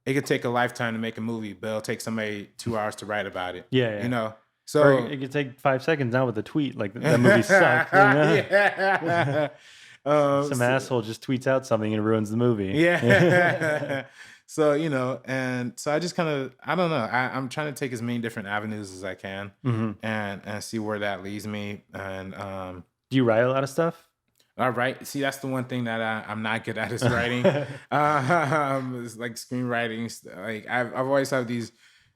it could take a lifetime to make a movie, but it'll take somebody 2 hours to write about it. Yeah, yeah. Or So it could take 5 seconds now with a tweet. Like that movie sucked. You know? Yeah. Some asshole just tweets out something and it ruins the movie. Yeah. So, and so I just kind of, I don't know. I'm trying to take as many different avenues as I can, and see where that leads me. And Do you write a lot of stuff? all right, see, that's the one thing that I'm not good at is writing. It's like screenwriting. Like I've always had these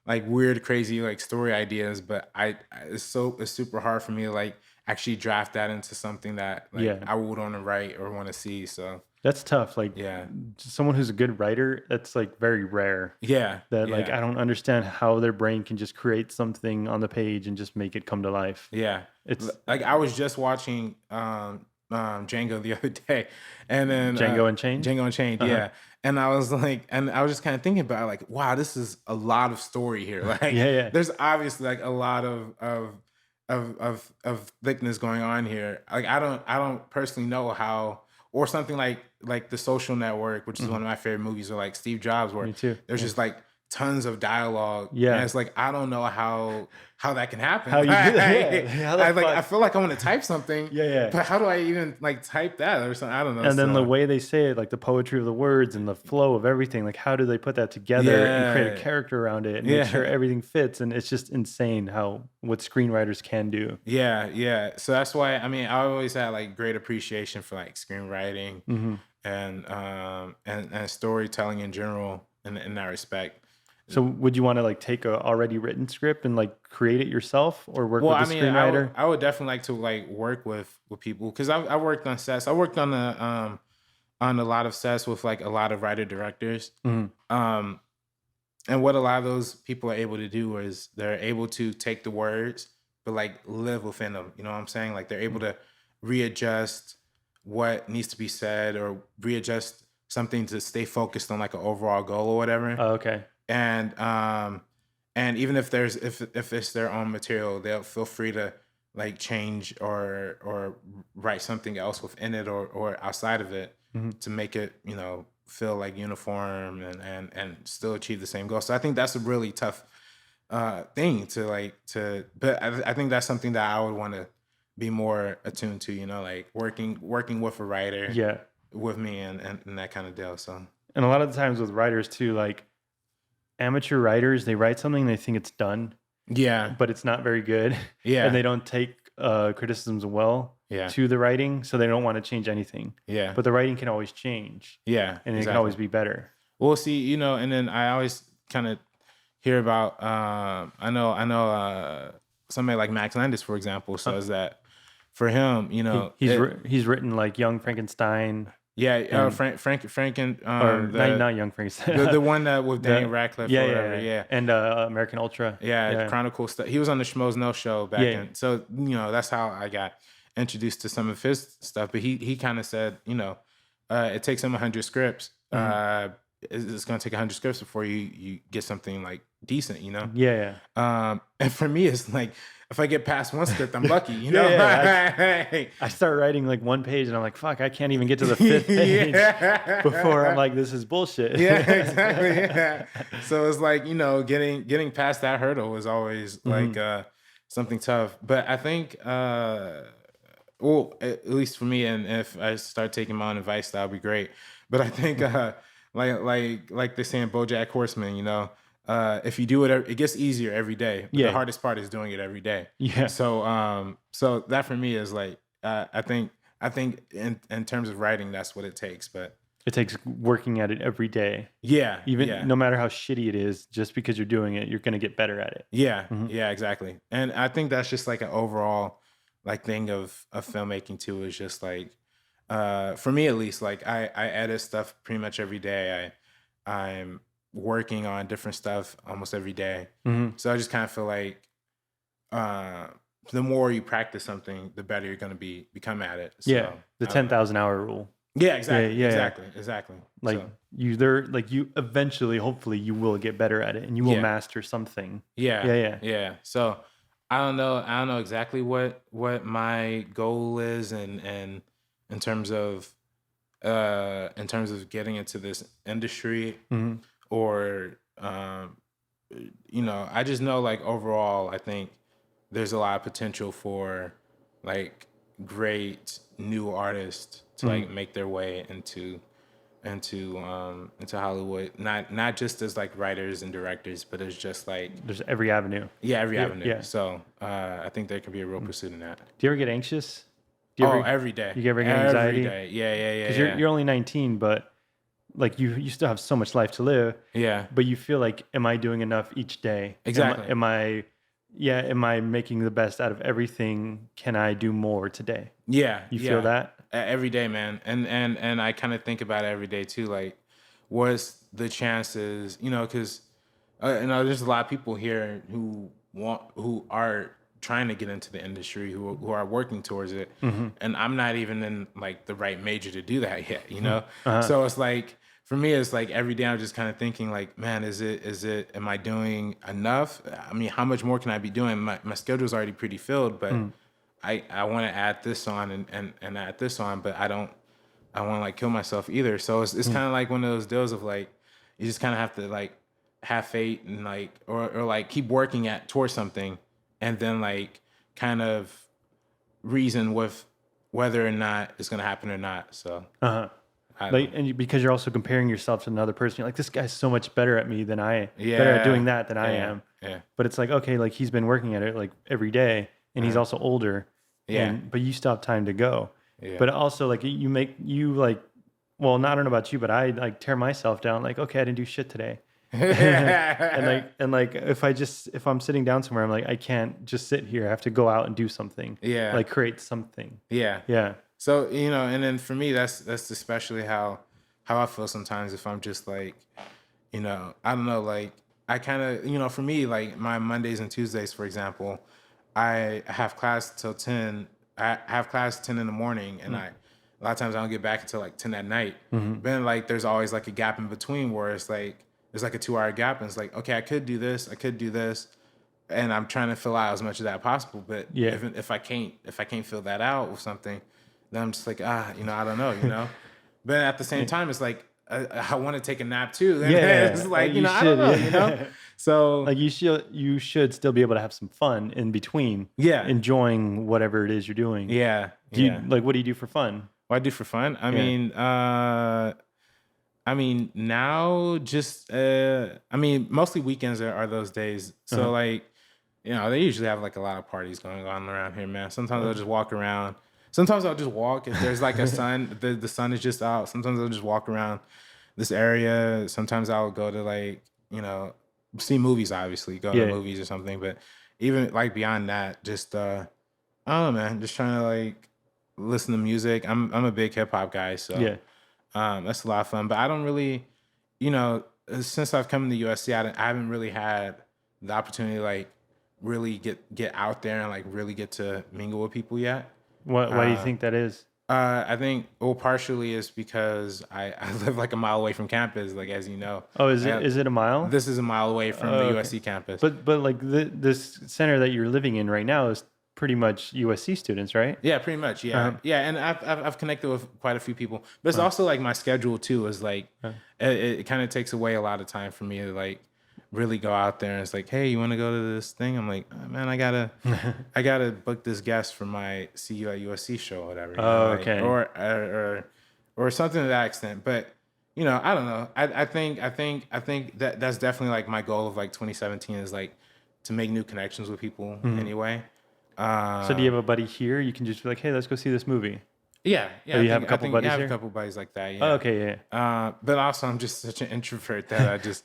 like weird, crazy like story ideas, but it's super hard for me to like actually draft that into something that like Yeah. I would want to write or want to see. So That's tough. Like yeah, someone who's a good writer, that's like very rare. yeah, That like yeah. I don't understand how their brain can just create something on the page and just make it come to life. Yeah. It's Like I was just watching Django the other day, and then Django Unchained? Django Unchained, Uh-huh. yeah. And I was just kind of thinking about like, wow, this is a lot of story here. Like, Yeah. there's obviously like a lot of thickness going on here. Like, I don't personally know how, or something like The Social Network, which is one of my favorite movies, or like Steve Jobs, where Me too. there's just like tons of dialogue. Yeah. And it's like, I don't know how that can happen. How you do that? Yeah. How the I fuck? feel like I want to type something. Yeah. But how do I even like type that or something? I don't know. And then the So, way they say it, like the poetry of the words and the flow of everything, like how do they put that together and create a Yeah. character around it and Yeah. make sure everything fits? And it's just insane what screenwriters can do. yeah. So that's why, I mean, I always had like great appreciation for like screenwriting Mm-hmm. and storytelling in general. in that respect. So would you want to like take a already written script and like create it yourself, or work with a screenwriter? I would definitely like to like work with people, because I worked on sets. I worked on on a lot of sets with like a lot of writer directors. And what a lot of those people are able to do is they're able to take the words but like live within them. You know what I'm saying? Like they're able to readjust what needs to be said, or readjust something to stay focused on like an overall goal or whatever. Oh, okay. And even if if it's their own material, they'll feel free to like change or write something else within it, or outside of it, to make it, you know, feel like uniform and still achieve the same goal. So I think that's a really tough thing but I think that's something that I would want to be more attuned to, you know, like working with a writer with me and that kind of deal. So, and a lot of the times with writers too, like amateur writers, they write something and they think it's done, but it's not very good, and they don't take criticisms well to the writing, so they don't want to change anything, but the writing can always change, and it can always be better. Well, see, you know, and then I always kind of hear about I know somebody like Max Landis, for example, says that for him, you know, he's written like Young Frankenstein. Franken, not Young Frankenstein. the one that with Daniel Radcliffe, and American Ultra, Chronicle stuff. He was on the Schmoes No show back then, so you know that's how I got introduced to some of his stuff. But he kind of said, you know, it takes him 100 scripts. It's going to take 100 scripts before you get something like decent, you know. And for me, it's like, if I get past one script, I'm lucky, you know. I start writing like one page and I'm like, fuck, I can't even get to the 5th page before I'm like, this is bullshit. Exactly. So it's like, you know, getting past that hurdle is always like something tough. But I think, well, at least for me, and if I start taking my own advice, that would be great. But I think, like they say in BoJack Horseman, you know, if you do it, it gets easier every day. But the hardest part is doing it every day. So, so that for me is like, I think in terms of writing, that's what it takes. But it takes working at it every day. No matter how shitty it is, just because you're doing it, you're going to get better at it. Yeah, exactly. And I think that's just like an overall like thing of filmmaking too, is just like, for me at least, like I edit stuff pretty much every day. I'm working on different stuff almost every day. So I just kind of feel like the more you practice something, the better you're going to become at it. So, the 10,000 hour rule. Exactly. Like you eventually, hopefully, you will get better at it and you will master something. So I don't know exactly what my goal is, and in terms of getting into this industry, or you know, I just know like overall, I think there's a lot of potential for like great new artists to like make their way into Hollywood, not just as like writers and directors, but as just like there's every avenue. Every avenue. So I think there could be a real pursuit in that. Do you ever get anxious? Every day. You ever get anxiety? Every day. Yeah. Because you're only 19, but like you still have so much life to live. But you feel like, am I doing enough each day? Exactly. Am I making the best out of everything? Can I do more today? You feel that? Every day, man. And I kind of think about it every day too. Like, what's the chances, you know, because you know, there's a lot of people here who are trying to get into the industry, who are working towards it. And I'm not even in like the right major to do that yet, you know? So it's like, for me, it's like every day I'm just kind of thinking like, man, am I doing enough? I mean, how much more can I be doing? My schedule's already pretty filled, but I want to add this on and add this on, but I want to like kill myself either. So it's kind of like one of those deals of like, you just kind of have to like have faith and like, or like keep working towards something, and then like kind of reason with whether or not it's going to happen or not. So, because you're also comparing yourself to another person. You're like, this guy's so much better at me than better at doing that than I am. But it's like, okay, like he's been working at it like every day, and he's also older. But you still have time to go. But also like you well, I don't know about you, but I like tear myself down. Like, okay, I didn't do shit today. and if I'm sitting down somewhere, I'm like, I can't just sit here. I have to go out and do something. Yeah. Like create something. Yeah. Yeah. So, and then for me, that's especially how I feel sometimes if I'm just like, I don't know, like I kind of, for me, like my Mondays and Tuesdays, for example, I have class till 10. I have class 10 in the morning, and a lot of times I don't get back until like 10 at night. But then like there's always like a gap in between where it's like there's like a 2-hour gap, and it's like, okay, I could do this, and I'm trying to fill out as much of that possible. But if I can't fill that out with something, then I'm just like, I don't know. But at the same time, it's like I want to take a nap too. And it's like, I don't know, So like you should still be able to have some fun in between. Yeah. Enjoying whatever it is you're doing. Yeah. Do you like, what do you do for fun? What I do for fun? I mean, now just, mostly weekends are those days. So like, they usually have like a lot of parties going on around here, man. Sometimes I'll just walk around. Sometimes I'll just walk if there's like a sun, the sun is just out. Sometimes I'll just walk around this area. Sometimes I'll go to like, see movies, obviously, go to movies or something. But even like beyond that, just, I don't know, man, just trying to like listen to music. I'm a big hip hop guy. So that's a lot of fun. But I don't really, since I've come to USC, I haven't really had the opportunity to like really get out there and like really get to mingle with people yet. Why do you think that is? I think, partially is because I live like a mile away from campus, like, as you know. Oh, is it a mile? This is a mile away from the USC campus. But like this center that you're living in right now is pretty much USC students, right? Yeah, pretty much. Yeah, yeah. And I've connected with quite a few people, but it's also like my schedule too is like it kind of takes away a lot of time for me to like really go out there. And it's like, hey, you want to go to this thing? I'm like, oh, man, I gotta book this guest for my See You at USC show or whatever. Okay. Or something to that extent. But I don't know. I think that's definitely like my goal of like 2017 is like to make new connections with people anyway. So do you have a buddy here? You can just be like, hey, let's go see this movie. Yeah. Oh, you have a couple buddies I have here? a couple buddies like that. Yeah. Oh, okay, yeah. But also I'm just such an introvert that I just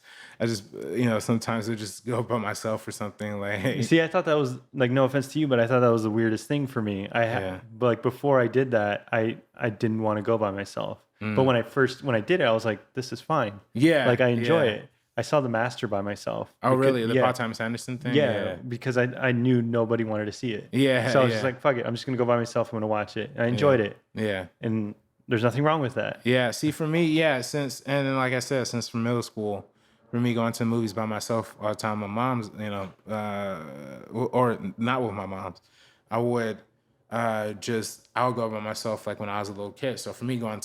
sometimes I just go by myself or something like. See, I thought that was like, no offense to you, but I thought that was the weirdest thing for me. But like before I did that, I didn't want to go by myself. But when I did it, I was like, this is fine. Yeah. Like I enjoy it. I saw The Master by myself. Oh, really? The Paul Thomas Anderson thing? Yeah, because I knew nobody wanted to see it. Yeah. So I was just like, fuck it. I'm just going to go by myself. I'm going to watch it. And I enjoyed it. Yeah. And there's nothing wrong with that. Yeah. See, for me, and then like I said, since from middle school, for me going to movies by myself all the time, my mom's, or not with my mom's, I would go by myself like when I was a little kid. So for me going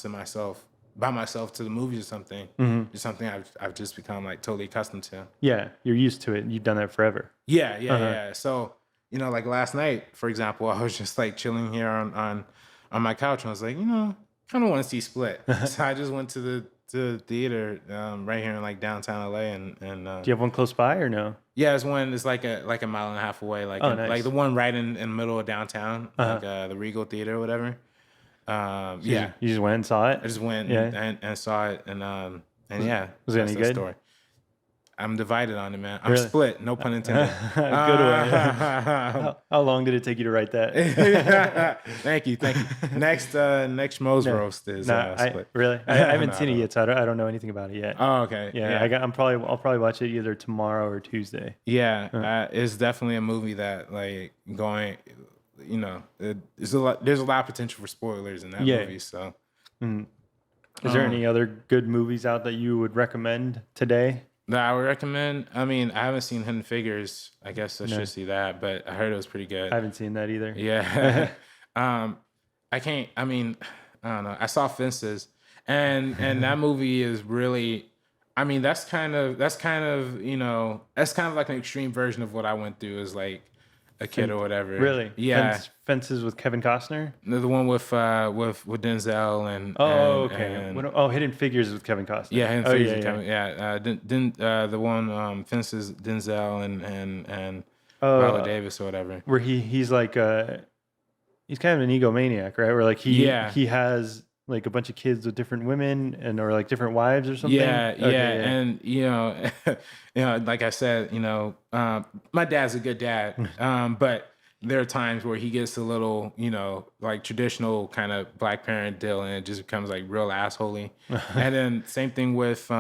by myself to the movies or something, is something I've just become like totally accustomed to. Yeah, you're used to it. You've done that forever. Yeah. So, like last night, for example, I was just like chilling here on my couch and I was like, kind of want to see Split. So I just went to the theater right here in like downtown LA and do you have one close by or no? Yeah, it's one. It's like a mile and a half away, like nice. Like the one right in the middle of downtown, like the Regal Theater or whatever. You just went and saw it? I just went and saw it, and yeah. Was it any good? Story. I'm divided on it, man. I'm Really? split, no pun intended. Good one. How long did it take you to write that? Thank you. Next Schmoes roast is Split. Really? I haven't seen it yet, so I don't know anything about it yet. Oh, okay. Yeah. I'll probably watch it either tomorrow or Tuesday. Yeah, it's definitely a movie that like going. There's a lot of potential for spoilers in that movie. So, is there any other good movies out that you would recommend today? That I would recommend. I mean, I haven't seen Hidden Figures. I guess I should see that, but I heard it was pretty good. I haven't seen that either. Yeah. I can't. I mean, I don't know. I saw Fences, and that movie is really. I mean, that's kind of like an extreme version of what I went through as like a kid or whatever. Really? Yeah. Fences with Kevin Costner? The one with Denzel and Hidden Figures with Kevin Costner. Yeah, Hidden Figures with Kevin. Yeah. The one Fences, Denzel and Viola Davis or whatever. Where he's like he's kind of an egomaniac, right? Where like he has like a bunch of kids with different women or like different wives or something? Yeah, yeah, Okay, and like I said, my dad's a good dad, but there are times where he gets a little, like traditional kind of black parent deal, and it just becomes like real assholey. And then same thing with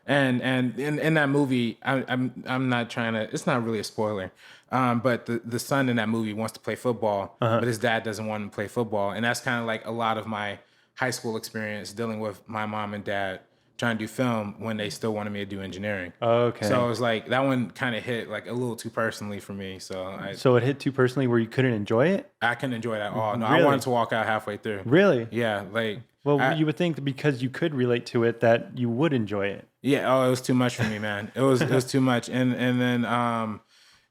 and in that movie, I'm not trying to. It's not really a spoiler, but the son in that movie wants to play football, but his dad doesn't want him to play football, and that's kind of like a lot of my high school experience dealing with my mom and dad trying to do film when they still wanted me to do engineering. Okay. So it was like that one kind of hit like a little too personally for me. So So it hit too personally where you couldn't enjoy it? I couldn't enjoy it at all. No, I Really? wanted to walk out halfway through. Really? Yeah, like Well, you would think that because you could relate to it that you would enjoy it. yeah. Oh, it was too much for me, man. It was too much. And then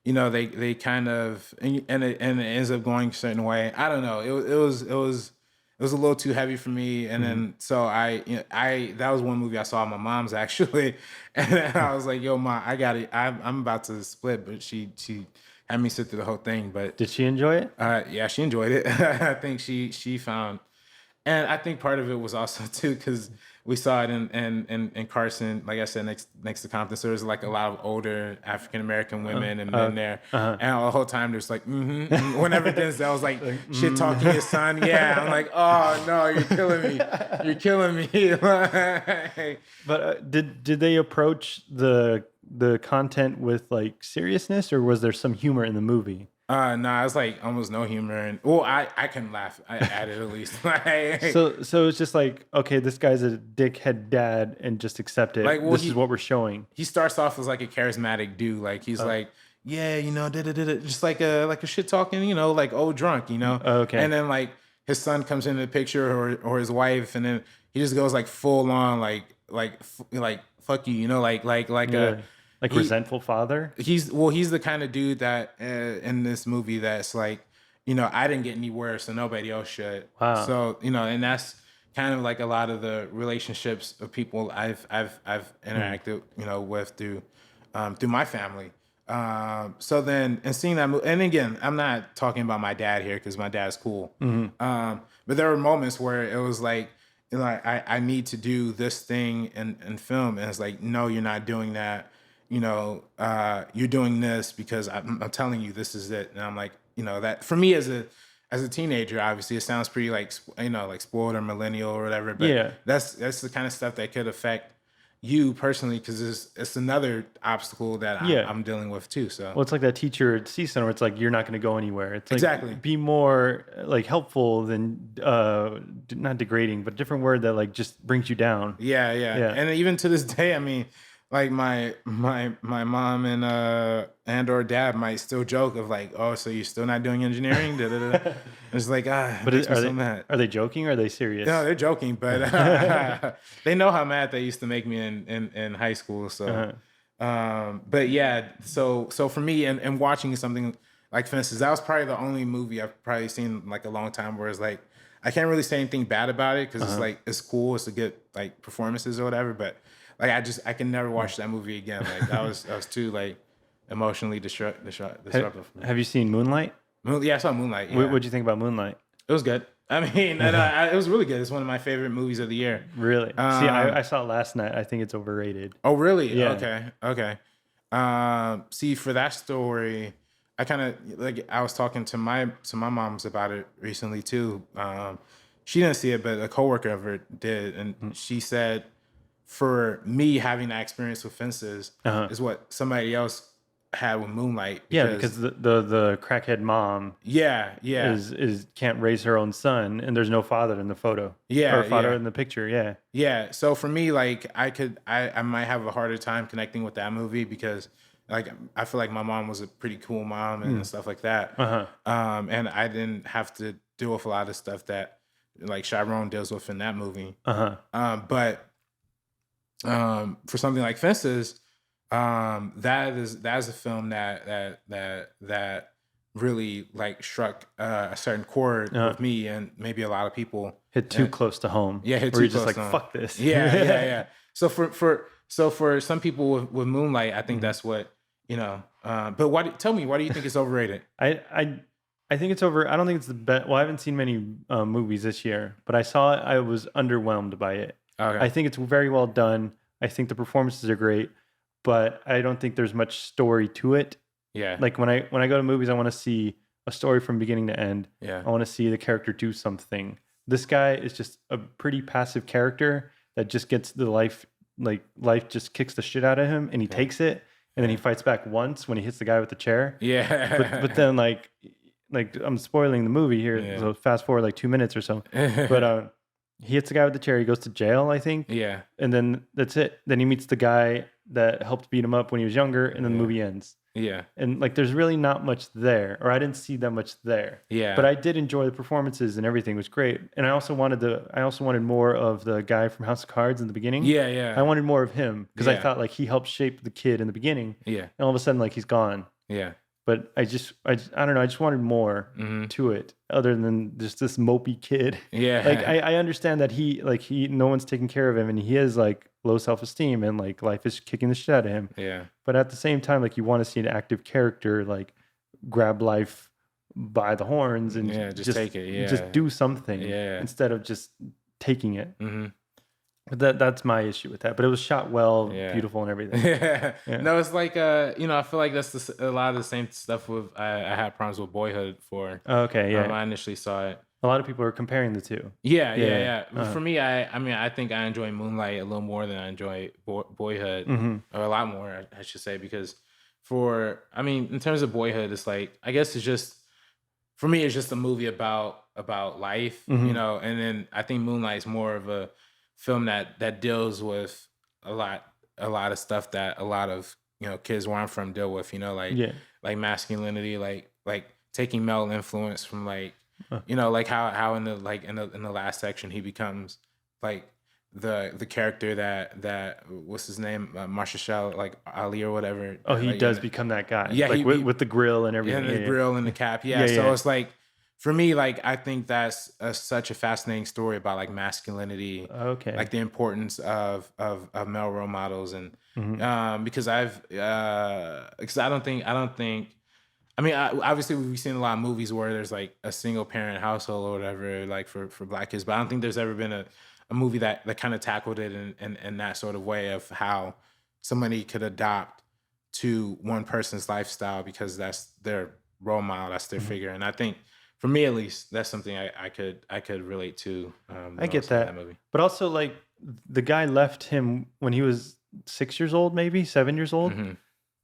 they kind of and it ends up going a certain way. I don't know. It was a little too heavy for me. And then so I that was one movie I saw at my mom's actually, and then I was like, yo, Ma, I got it. I'm about to split, but she had me sit through the whole thing. But Did she enjoy it? yeah, she enjoyed it. I think she found. And I think part of it was also too because we saw it in Carson, like I said, next to Compton. So there's like a lot of older African American women and men there, and the whole time there's like, whenever Denzel was like shit talking his son, yeah, I'm like, oh no, you're killing me. But did they approach the content with like seriousness, or was there some humor in the movie? No, it's like almost no humor, and I couldn't laugh at it at least. So it's just like, okay, this guy's a dickhead dad, and just accept it. Like, well, this is what we're showing. He starts off as like a charismatic dude, like he's like, yeah, just like a shit talking, like old drunk, Okay. And then like his son comes into the picture or his wife, and then he just goes like full on like fuck you, Yeah. Like resentful father. He's the kind of dude that in this movie that's like, I didn't get anywhere, so nobody else should. Wow. So and that's kind of like a lot of the relationships of people I've interacted with through my family. So then and seeing that movie, and again, I'm not talking about my dad here because my dad's cool. But there were moments where it was like, I need to do this thing in film, and it's like, no, you're not doing that. You're doing this because I'm telling you this is it. And I'm like, that for me as a teenager, obviously it sounds pretty like, like spoiled or millennial or whatever. But Yeah. that's the kind of stuff that could affect you personally because it's another obstacle that I'm dealing with too. So Well, it's like that teacher at C Center where it's like, you're not going to go anywhere. It's like, Exactly. be more like helpful than, not degrading, but a different word that like just brings you down. yeah. And even to this day, I mean, like my mom and or dad might still joke of like, oh, so you're still not doing engineering? Da, da, da. It's like, But makes me so mad. are they joking or are they serious? No, they're joking, but they know how mad they used to make me in high school. So, but yeah, so for me and watching something like, for instance, that was probably the only movie I've probably seen in like a long time where it's like, I can't really say anything bad about it because it's like, it's cool, it's a good like performances or whatever, but like I can never watch that movie again. Like that was too like emotionally disruptive for me. Have you seen Moonlight? Yeah, I saw Moonlight. Yeah. What'd you think about Moonlight? It was good. I mean, it was really good. It's one of my favorite movies of the year. Really? See, I saw it last night. I think it's overrated. Oh, really? Yeah. Okay. See, for that story, I kind of like I was talking to my mom's about it recently too. She didn't see it, but a coworker of her did, and she said, for me having that experience with fences is what somebody else had with Moonlight. Because the crackhead mom is can't raise her own son, and there's no father in the photo. Or father in the picture. Yeah. So for me, like I might have a harder time connecting with that movie because like I feel like my mom was a pretty cool mom and stuff like that. And I didn't have to deal with a lot of stuff that like Chiron deals with in that movie. But for something like Fences, that is a film that really like struck a certain chord with me and maybe a lot of people. Hit too close to home. Yeah, hit where too you're just close like, to fuck this. Yeah. So for some people with Moonlight, I think that's what but why? Tell me, why do you think it's overrated? I think it's over. I don't think it's the best. Well, I haven't seen many movies this year, but I saw it. I was underwhelmed by it. Okay. I think it's very well done. I think the performances are great, but I don't think there's much story to it. Yeah. Like when I go to movies, I want to see a story from beginning to end. Yeah. I want to see the character do something. This guy is just a pretty passive character that just gets the life just kicks the shit out of him, and he takes it, and then he fights back once when he hits the guy with the chair. Yeah. But then like I'm spoiling the movie here, so fast forward like 2 minutes or so. But he hits the guy with the chair. He goes to jail, I think. Yeah. And then that's it. Then he meets the guy that helped beat him up when he was younger, and then the movie ends. Yeah. And like there's really not much there, or I didn't see that much there. Yeah. But I did enjoy the performances, and everything was great. And I also wanted more of the guy from House of Cards in the beginning. Yeah, yeah. I wanted more of him because I Yeah. thought like he helped shape the kid in the beginning. Yeah. And all of a sudden like he's gone. Yeah. But I don't know. I just wanted more to it, other than just this mopey kid. Yeah. Like I understand that no one's taking care of him, and he has like low self-esteem, and like life is kicking the shit out of him. Yeah. But at the same time, like you want to see an active character like grab life by the horns and just take it. Yeah. just do something instead of just taking it. But that's my issue with that. But it was shot well, beautiful, and everything. Yeah. No, it's like I feel like that's a lot of the same stuff with I had problems with Boyhood for. Okay, yeah. I initially saw it. A lot of people are comparing the two. Yeah. For me, I think I enjoy Moonlight a little more than I enjoy Boyhood, or a lot more, I should say, because in terms of Boyhood, it's like, I guess it's just, for me, it's just a movie about life, and then I think Moonlight is more of a film that deals with a lot of stuff that a lot of kids where I'm from deal with, like masculinity, like taking male influence from like like how in the last section he becomes like the character that what's his name, Marshall like Ali or whatever. Oh, he like, does become that guy. Yeah, like with the grill and everything. Yeah, the grill and the cap. Yeah, it's like, for me, like I think that's such a fascinating story about like masculinity. Okay. Like the importance of male role models, and because I don't think. Obviously we've seen a lot of movies where there's like a single parent household or whatever, like for Black kids, but I don't think there's ever been a movie that kind of tackled it in that sort of way of how somebody could adopt to one person's lifestyle because that's their role model, that's their figure. And I think, for me at least, that's something I could relate to. I get that movie. But also, like, the guy left him when he was 6 years old, maybe 7 years old,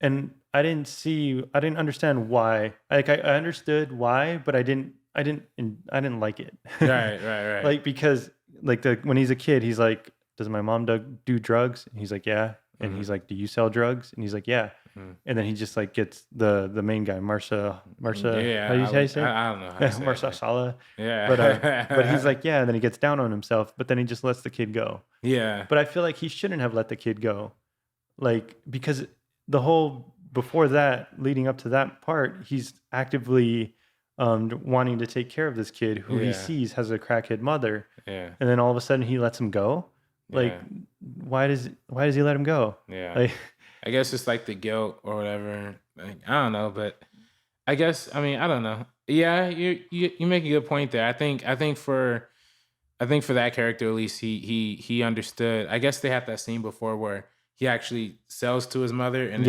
and I didn't understand why. Like, I understood why, but I didn't like it. Right. Like, because like when he's a kid, he's like, "Does my mom do drugs?" And he's like, "Yeah." And he's like, "Do you sell drugs?" And he's like, "Yeah." And then he just like gets the main guy, Marsha. Yeah, How do you say it? I don't know. How to say Marsha Sala. Yeah. But he's like, yeah. And then he gets down on himself, but then he just lets the kid go. Yeah. But I feel like he shouldn't have let the kid go, like, because the whole before that, leading up to that part, he's actively wanting to take care of this kid who he sees has a crackhead mother. Yeah. And then all of a sudden he lets him go. Like, why does he let him go? Yeah. Like, I guess it's like the guilt or whatever. Like, I don't know, but I guess I don't know. Yeah, you make a good point there. I think for that character at least, he understood. I guess they had that scene before where he actually sells to his mother and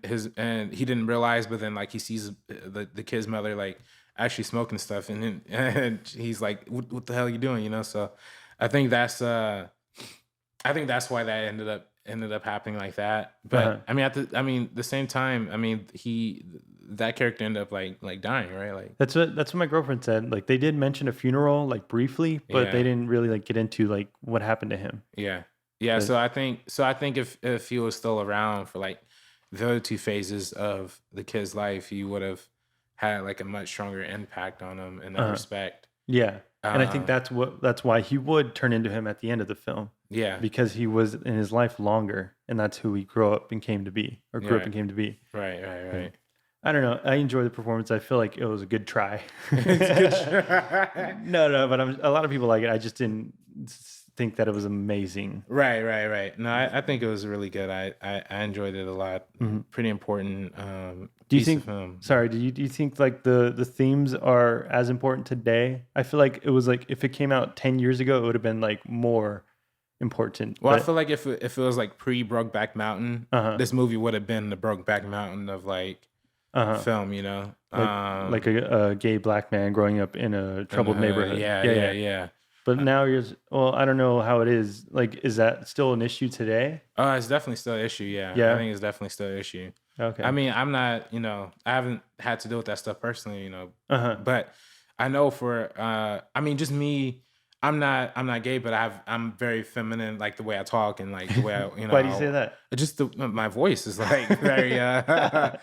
he didn't realize, but then like he sees the kid's mother like actually smoking stuff, and he's like, what the hell are you doing? So I think that's why that ended up happening like that. But the same time, that character ended up like dying, right? Like that's what my girlfriend said. Like they did mention a funeral like briefly, but they didn't really like get into like what happened to him. Yeah. So I think if he was still around for like the other two phases of the kid's life, he would have had like a much stronger impact on him in that respect. Yeah. And I think that's why he would turn into him at the end of the film. Yeah. Because he was in his life longer, and that's who he grew up and came to be. Right. I don't know. I enjoy the performance. I feel like it was a good try. It's a good try. No, but a lot of people like it. I just didn't. think that it was amazing. Right. No, I think it was really good. I enjoyed it a lot. Pretty important Do you piece think? of film. Sorry, do you think like the themes are as important today? I feel like it was like if it came out 10 years ago, it would have been like more important. Well, I But feel like if it was like pre Brokeback Mountain, this movie would have been the Brokeback Mountain of like film, you know, like a gay black man growing up in a troubled neighborhood. Yeah. But now well, I don't know how it is. Like, is that still an issue today? It's definitely still an issue. Yeah, Yeah? I think it's definitely still an issue. Okay. I mean, I'm not, you know, I haven't had to deal with that stuff personally, you know, Uh-huh. but I know for, I mean, just me, I'm not gay, but I'm very feminine, like the way I talk and like the way I, you know. Why do you say that? Just my voice is like very, I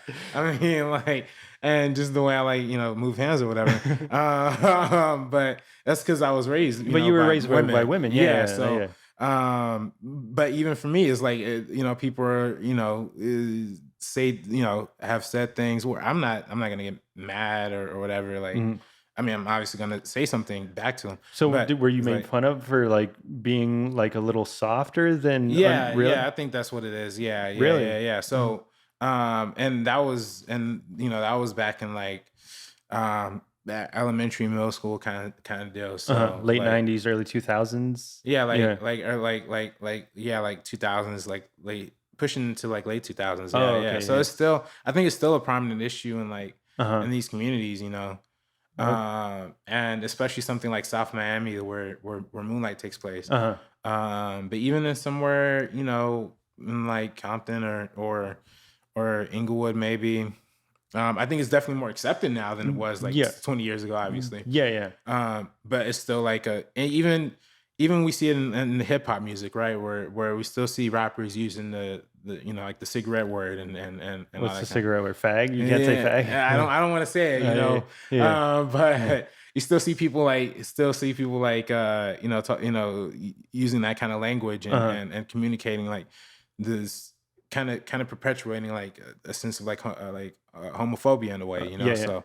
mean, like, and just the way I like, you know, move hands or whatever. But that's because I was raised, But know, you were by raised by women. Yeah. So, but even for me, it's like, you know, people are, you know, say, you know, have said things where I'm not gonna get mad or whatever. Like, I mean, I'm obviously gonna say something back to them. So but were you made like, fun of for like being like a little softer than? yeah, really? yeah, I think that's what it is. Yeah, Really? yeah. So, and that was back in like, that elementary, middle school kind of deal. So Late like, 90s, early 2000s. yeah, like 2000s, like late pushing into like late 2000s. Yeah, Oh, okay, So yeah. it's still, I think it's still a prominent issue in like Uh-huh. in these communities, you know. And especially something like South Miami where Moonlight takes place. Uh-huh. But even in somewhere, you know, in like Compton or Inglewood maybe. I think it's definitely more accepted now than it was like 20 years ago, obviously. Yeah. But it's still like and even we see it in the hip hop music, right? Where we still see rappers using the you know, like the cigarette word and What's the cigarette word? Fag? You can't say fag. I don't want to say it, you know. But you still see people like you know, using that kind of language and communicating like this kind of perpetuating like a sense of like homophobia in a way, you know. Yeah. So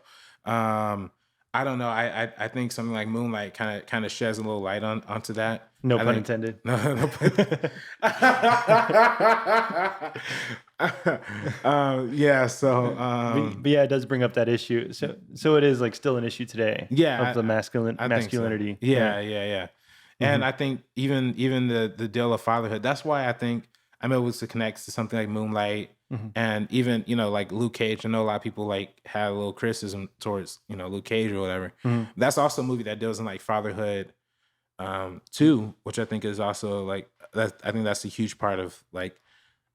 I don't know. I think something like Moonlight kind of sheds a little light onto that. No pun intended. No pun. Yeah. So. But yeah, it does bring up that issue. So it is like still an issue today. Yeah. Of the masculinity. So. Yeah. And I think even the deal of fatherhood. That's why I think I'm able to connect to something like Moonlight. And even, you know, like Luke Cage. I know a lot of people like have a little criticism towards, you know, Luke Cage or whatever. That's also a movie that deals in like fatherhood too, which I think is also like that. I think that's a huge part of like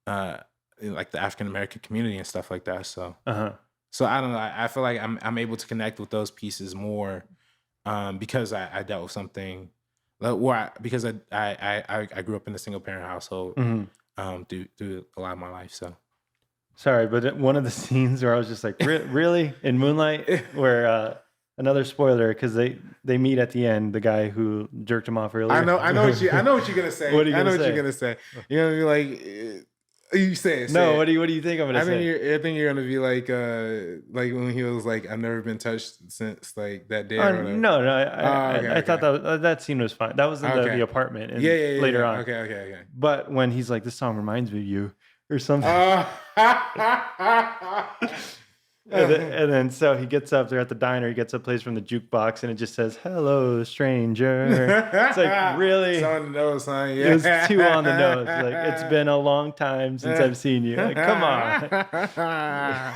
the African American community and stuff like that. So so I don't know. I feel like I'm able to connect with those pieces more because I dealt with something because I grew up in a single parent household through a lot of my life. So. Sorry, but one of the scenes where I was just like, really? In Moonlight? Where, another spoiler, because they meet at the end, the guy who jerked him off earlier. I know what you're gonna say. What are you gonna say? What you're gonna say. You're gonna be like, you say it. No, what do you think I'm gonna say? I think you're gonna be like when he was like, I've never been touched since like that day. No, I thought that scene was fine. That was in the apartment. And later on. Okay. But when he's like, this song reminds me of you. Or something. And then so he gets up there at the diner. He gets up, plays from the jukebox, and it just says, "Hello, stranger." It's like, really? It's on the nose, huh? Yeah. It was too on the nose. Like, it's been a long time since I've seen you. Like, come on.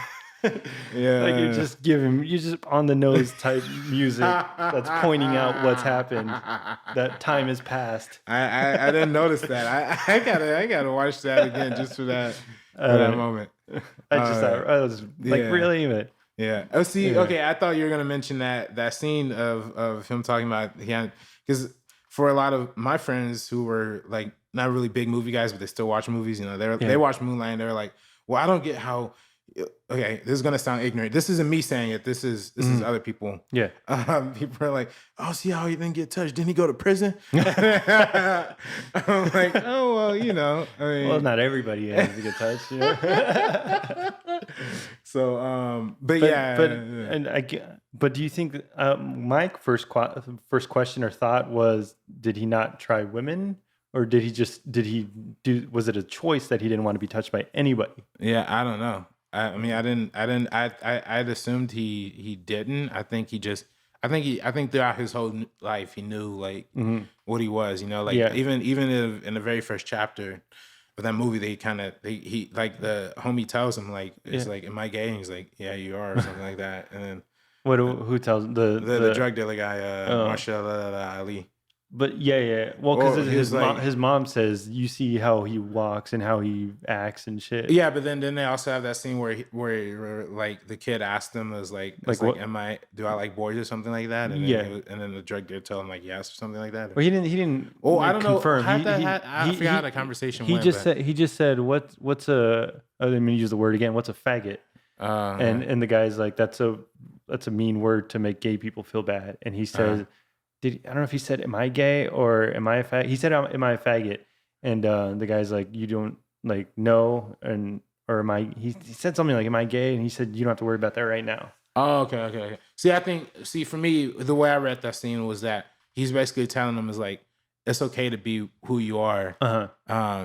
Yeah. Like you just on the nose type music that's pointing out what's happened. That time has passed. I didn't notice that. I gotta watch that again just for that moment. I was like, really? But, yeah. Oh, see, okay. I thought you were gonna mention that scene of him talking about because for a lot of my friends who were like not really big movie guys, but they still watch movies. You know, they watch Moonlight and they're like, well, I don't get how. Okay, this is gonna sound ignorant. This isn't me saying it. This is other people. Yeah. People are like, "Oh, see how he didn't get touched? Didn't he go to prison?" I'm like, "Oh, well, you know, I mean, well, not everybody has to get touched, you know." So, but yeah. And But do you think my first question or thought was, did he not try women, or did he do? Was it a choice that he didn't want to be touched by anybody? Yeah, I don't know. I mean, I'd assumed he didn't. I think throughout his whole life, he knew like what he was, you know, like Yeah. even in the very first chapter of that movie, he like the homie tells him like, it's Yeah. like, am I gay? And he's like, yeah, you are, or something like that. And then Who tells the drug dealer guy, Oh. Marshall Ali. But yeah. Well, Or because his, like- his mom says you see how he walks and how he acts and shit. Yeah, but then they also have that scene where like the kid asked him, was like, what? do I like boys or something like that? And Yeah. and then the drug dealer told him like yes or something like that. Well, he didn't. Oh, like, I don't know. confirm. I forgot how the conversation went. He just said what's a, I didn't mean to use the word again. What's a faggot? And the guy's like, that's a mean word to make gay people feel bad. And he says, I don't know if he said, am I gay or am I a faggot? He said, am I a faggot? And the guy's like, you don't like know, or am I? He said something like, am I gay? And he said, you don't have to worry about that right now. Oh, okay. See, for me, the way I read that scene was that he's basically telling them is like, it's okay to be who you are.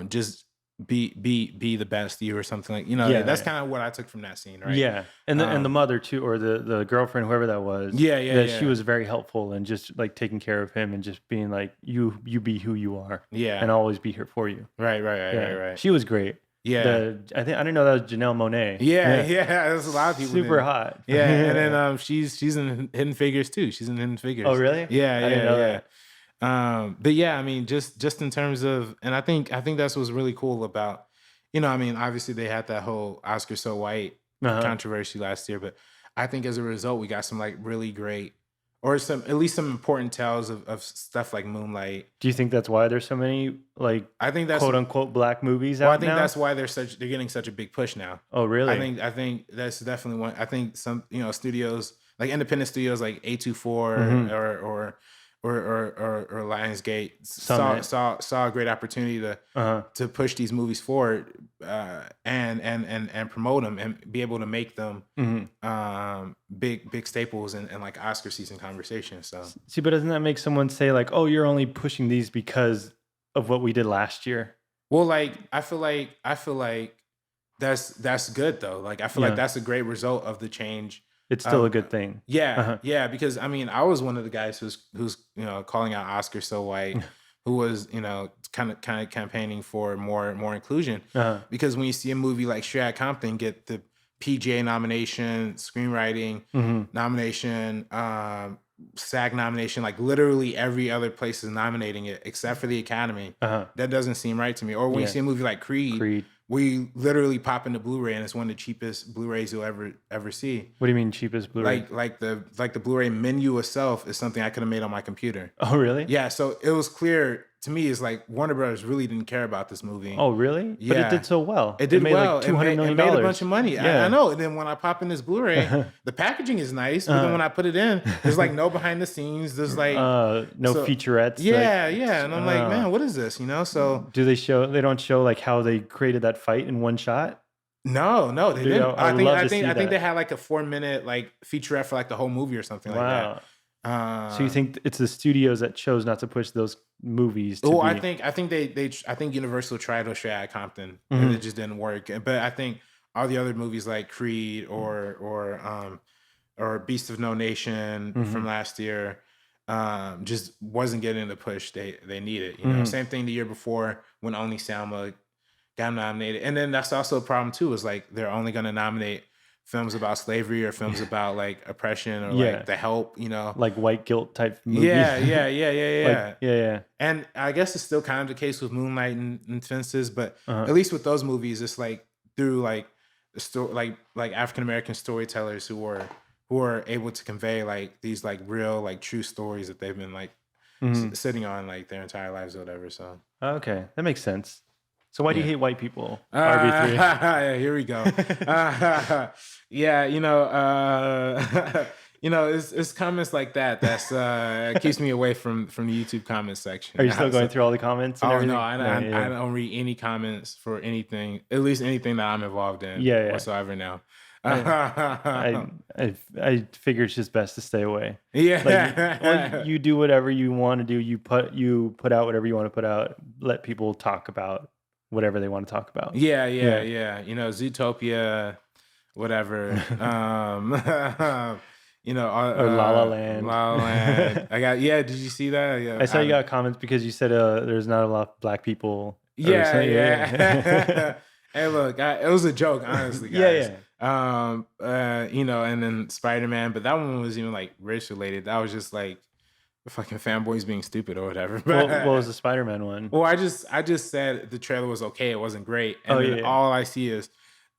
Just be the best you or something, like, you know. Yeah, that's kind of what I took from that scene, right? Yeah, and the mother too, or the girlfriend, whoever that was. Yeah. She was very helpful and just like taking care of him and just being like, you be who you are. Yeah, and I'll always be here for you. Right. She was great. Yeah, I didn't know that was Janelle Monáe. Yeah. There's a lot of people. Super hot. Yeah, and then she's in Hidden Figures too. She's in Hidden Figures. Oh really? Yeah, I didn't know that. But yeah, I mean, just in terms of, and I think that's what's really cool about, you know, I mean, obviously they had that whole Oscar So White controversy last year, but I think as a result, we got some like really great, or at least some important tales of stuff like Moonlight. Do you think that's why there's so many like, I think that's quote unquote black movies well, out I think now? that's why they're getting such a big push now. Oh really? I think that's definitely one. I think some, you know, studios like independent studios like A24 or Lionsgate saw a great opportunity to push these movies forward and promote them and be able to make them big staples in like Oscar season conversation. So see, but doesn't that make someone say like, oh, you're only pushing these because of what we did last year? Well, like I feel like that's good though. Like I feel like that's a great result of the change. It's still a good thing. Yeah, yeah. Because I mean, I was one of the guys who's you know, calling out Oscar So White, who was, you know, kind of campaigning for more inclusion. Because when you see a movie like Straight Outta Compton get the PGA nomination, screenwriting nomination, SAG nomination, like literally every other place is nominating it except for the Academy. That doesn't seem right to me. Or when you see a movie like Creed. We literally pop into Blu-ray and it's one of the cheapest Blu-rays you'll ever see. What do you mean cheapest Blu-ray? Like the Blu-ray menu itself is something I could have made on my computer. Oh really? Yeah, so it was clear to me, it's like Warner Brothers really didn't care about this movie. Oh really? Yeah. But it did so well. It did made well. Like $200 million. It made a bunch of money. Yeah. I know. And then when I pop in this Blu-ray, the packaging is nice, but then when I put it in, there's like no behind the scenes. There's like no featurettes. Yeah. And I'm like, man, what is this? You know? So do they show? They don't show like how they created that fight in one shot. No, they didn't. I think they had like a 4-minute like featurette for like the whole movie or something like that. So you think it's the studios that chose not to push those movies? I think Universal tried to Straight Outta Compton, and it just didn't work. But I think all the other movies like Creed or Beast of No Nation from last year just wasn't getting the push they needed. You know, same thing the year before when Only Selma got nominated, and then that's also a problem too. Is like they're only going to nominate films about slavery or films about like oppression or like The Help, you know, like white guilt type movies. Yeah. And I guess it's still kind of the case with Moonlight and Fences, but at least with those movies, it's like through like the story, like African American storytellers who are able to convey like these like real like true stories that they've been like sitting on like their entire lives or whatever. So okay, that makes sense. So why do you hate white people? RB3. Here we go. Yeah, you know, it's comments like that keeps me away from the YouTube comment section. Are you still going through all the comments and Oh everything? no, I don't read any comments for anything, at least anything that I'm involved in whatsoever now. I figure it's just best to stay away. Yeah. Like, you do whatever you want to do. You put out whatever you want to put out. Let people talk about whatever they want to talk about. Yeah. Zootopia, whatever. Or La La Land. La La Land. Did you see that? Yeah. I saw you got comments because you said there's not a lot of black people. Yeah. Hey, look, it was a joke, honestly, guys. Yeah. And then Spider-Man, but that one was even like race related. That was just like fucking fanboys being stupid or whatever. What was the Spider-Man one? Well, I just said the trailer was okay. It wasn't great. And all I see is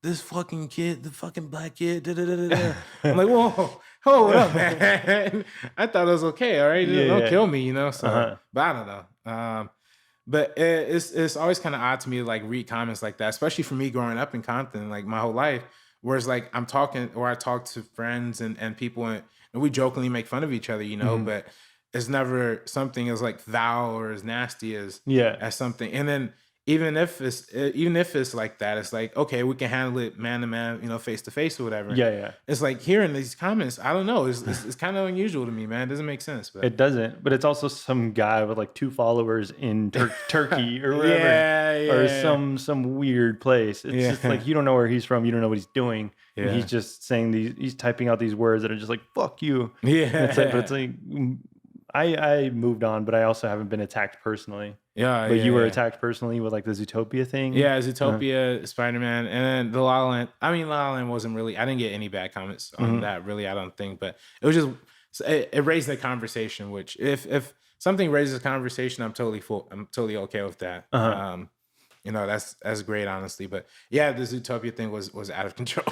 this fucking kid, the fucking black kid. I'm like, whoa, what up, man? I thought it was okay. All right, don't kill me, So, but I don't know. But it's always kind of odd to me to like read comments like that, especially for me growing up in Compton, like my whole life. Whereas like I talk to friends and people and we jokingly make fun of each other, but it's never something as like foul or as nasty as something. And then even if it's like that, it's like, okay, we can handle it man to man, face to face or whatever. Yeah. It's like hearing these comments, I don't know. It's kind of unusual to me, man. It doesn't make sense. But it doesn't. But it's also some guy with like 2 followers in Turkey or whatever, or some weird place. It's just like you don't know where he's from. You don't know what he's doing. Yeah. And he's just saying he's typing out these words that are just like "fuck you." Yeah. And it's like I moved on, but I also haven't been attacked personally. Yeah, but you were attacked personally with like the Zootopia thing. Yeah, Zootopia, Spider-Man, and then the La La Land. I mean, La La Land wasn't really. I didn't get any bad comments on that, really. I don't think, but it was just it raised the conversation. Which if something raises a conversation, I'm totally okay with that. That's great, honestly. But yeah, the Zootopia thing was out of control.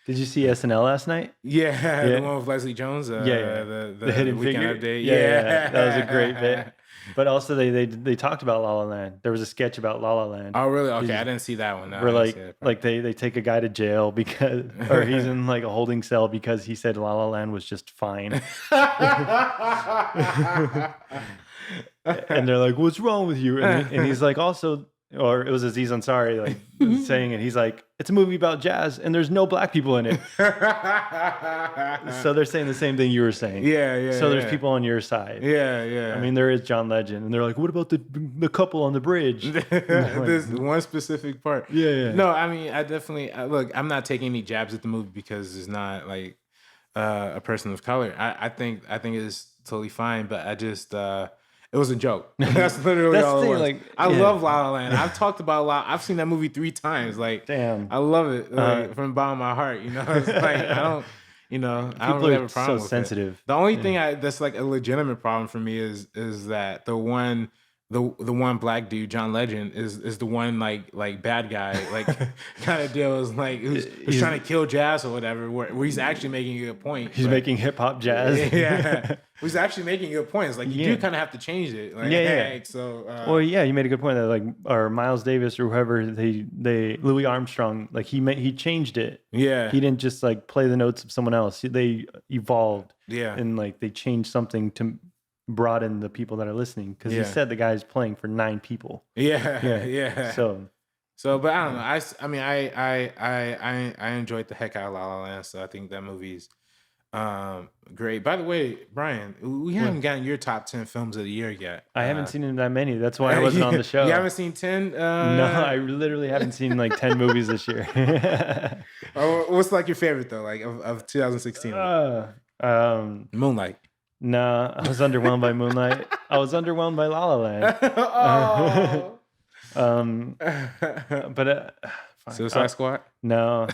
Did you see SNL last night? Yeah, the one with Leslie Jones. The Hidden Figure Update. Yeah, that was a great bit. But also they talked about La La Land. There was a sketch about La La Land. Oh, really? Okay, I didn't see that one. No, where they take a guy to jail because, or he's in like a holding cell because he said La La Land was just fine. And they're like, "What's wrong with you?" And he's like, also. Or it was Aziz Ansari like saying it. He's like, it's a movie about jazz and there's no black people in it. So they're saying the same thing you were saying. Yeah. So there's people on your side. Yeah. I mean, there is John Legend, and they're like, what about the couple on the bridge? There's one specific part. Yeah. No, I mean, I definitely look. I'm not taking any jabs at the movie because it's not like a person of color. I think it's totally fine, but I just. It was a joke. That's literally all it was. Like, I love La La Land. I've talked about I've seen that movie 3 times. Like, damn, I love it from the bottom of my heart. It's like I don't. I don't really have a problem with sensitive. It. The only thing that's like a legitimate problem for me is that the one black dude, John Legend, is the one like bad guy, like kind of deal is like who's trying to kill jazz or whatever, where he's actually making a good point. He's making hip hop jazz. Yeah. He's actually making a good point. It's like you do kind of have to change it. Like, you made a good point that like or Miles Davis or whoever they Louis Armstrong, like he changed it. Yeah. He didn't just like play the notes of someone else. They evolved. Yeah. And like they changed something to broaden the people that are listening because he said the guy's playing for 9 people. Yeah. So, but I don't know. I mean, I enjoyed the heck out of La La Land. So I think that movie's great. By the way, Brian, we haven't gotten your top 10 films of the year yet. I haven't seen that many. That's why I wasn't on the show. You haven't seen 10? No, I literally haven't seen like 10 movies this year. What's like your favorite though? Like of 2016? Moonlight. No, I was underwhelmed by Moonlight. I was underwhelmed by La La Land. But Suicide Squad? No.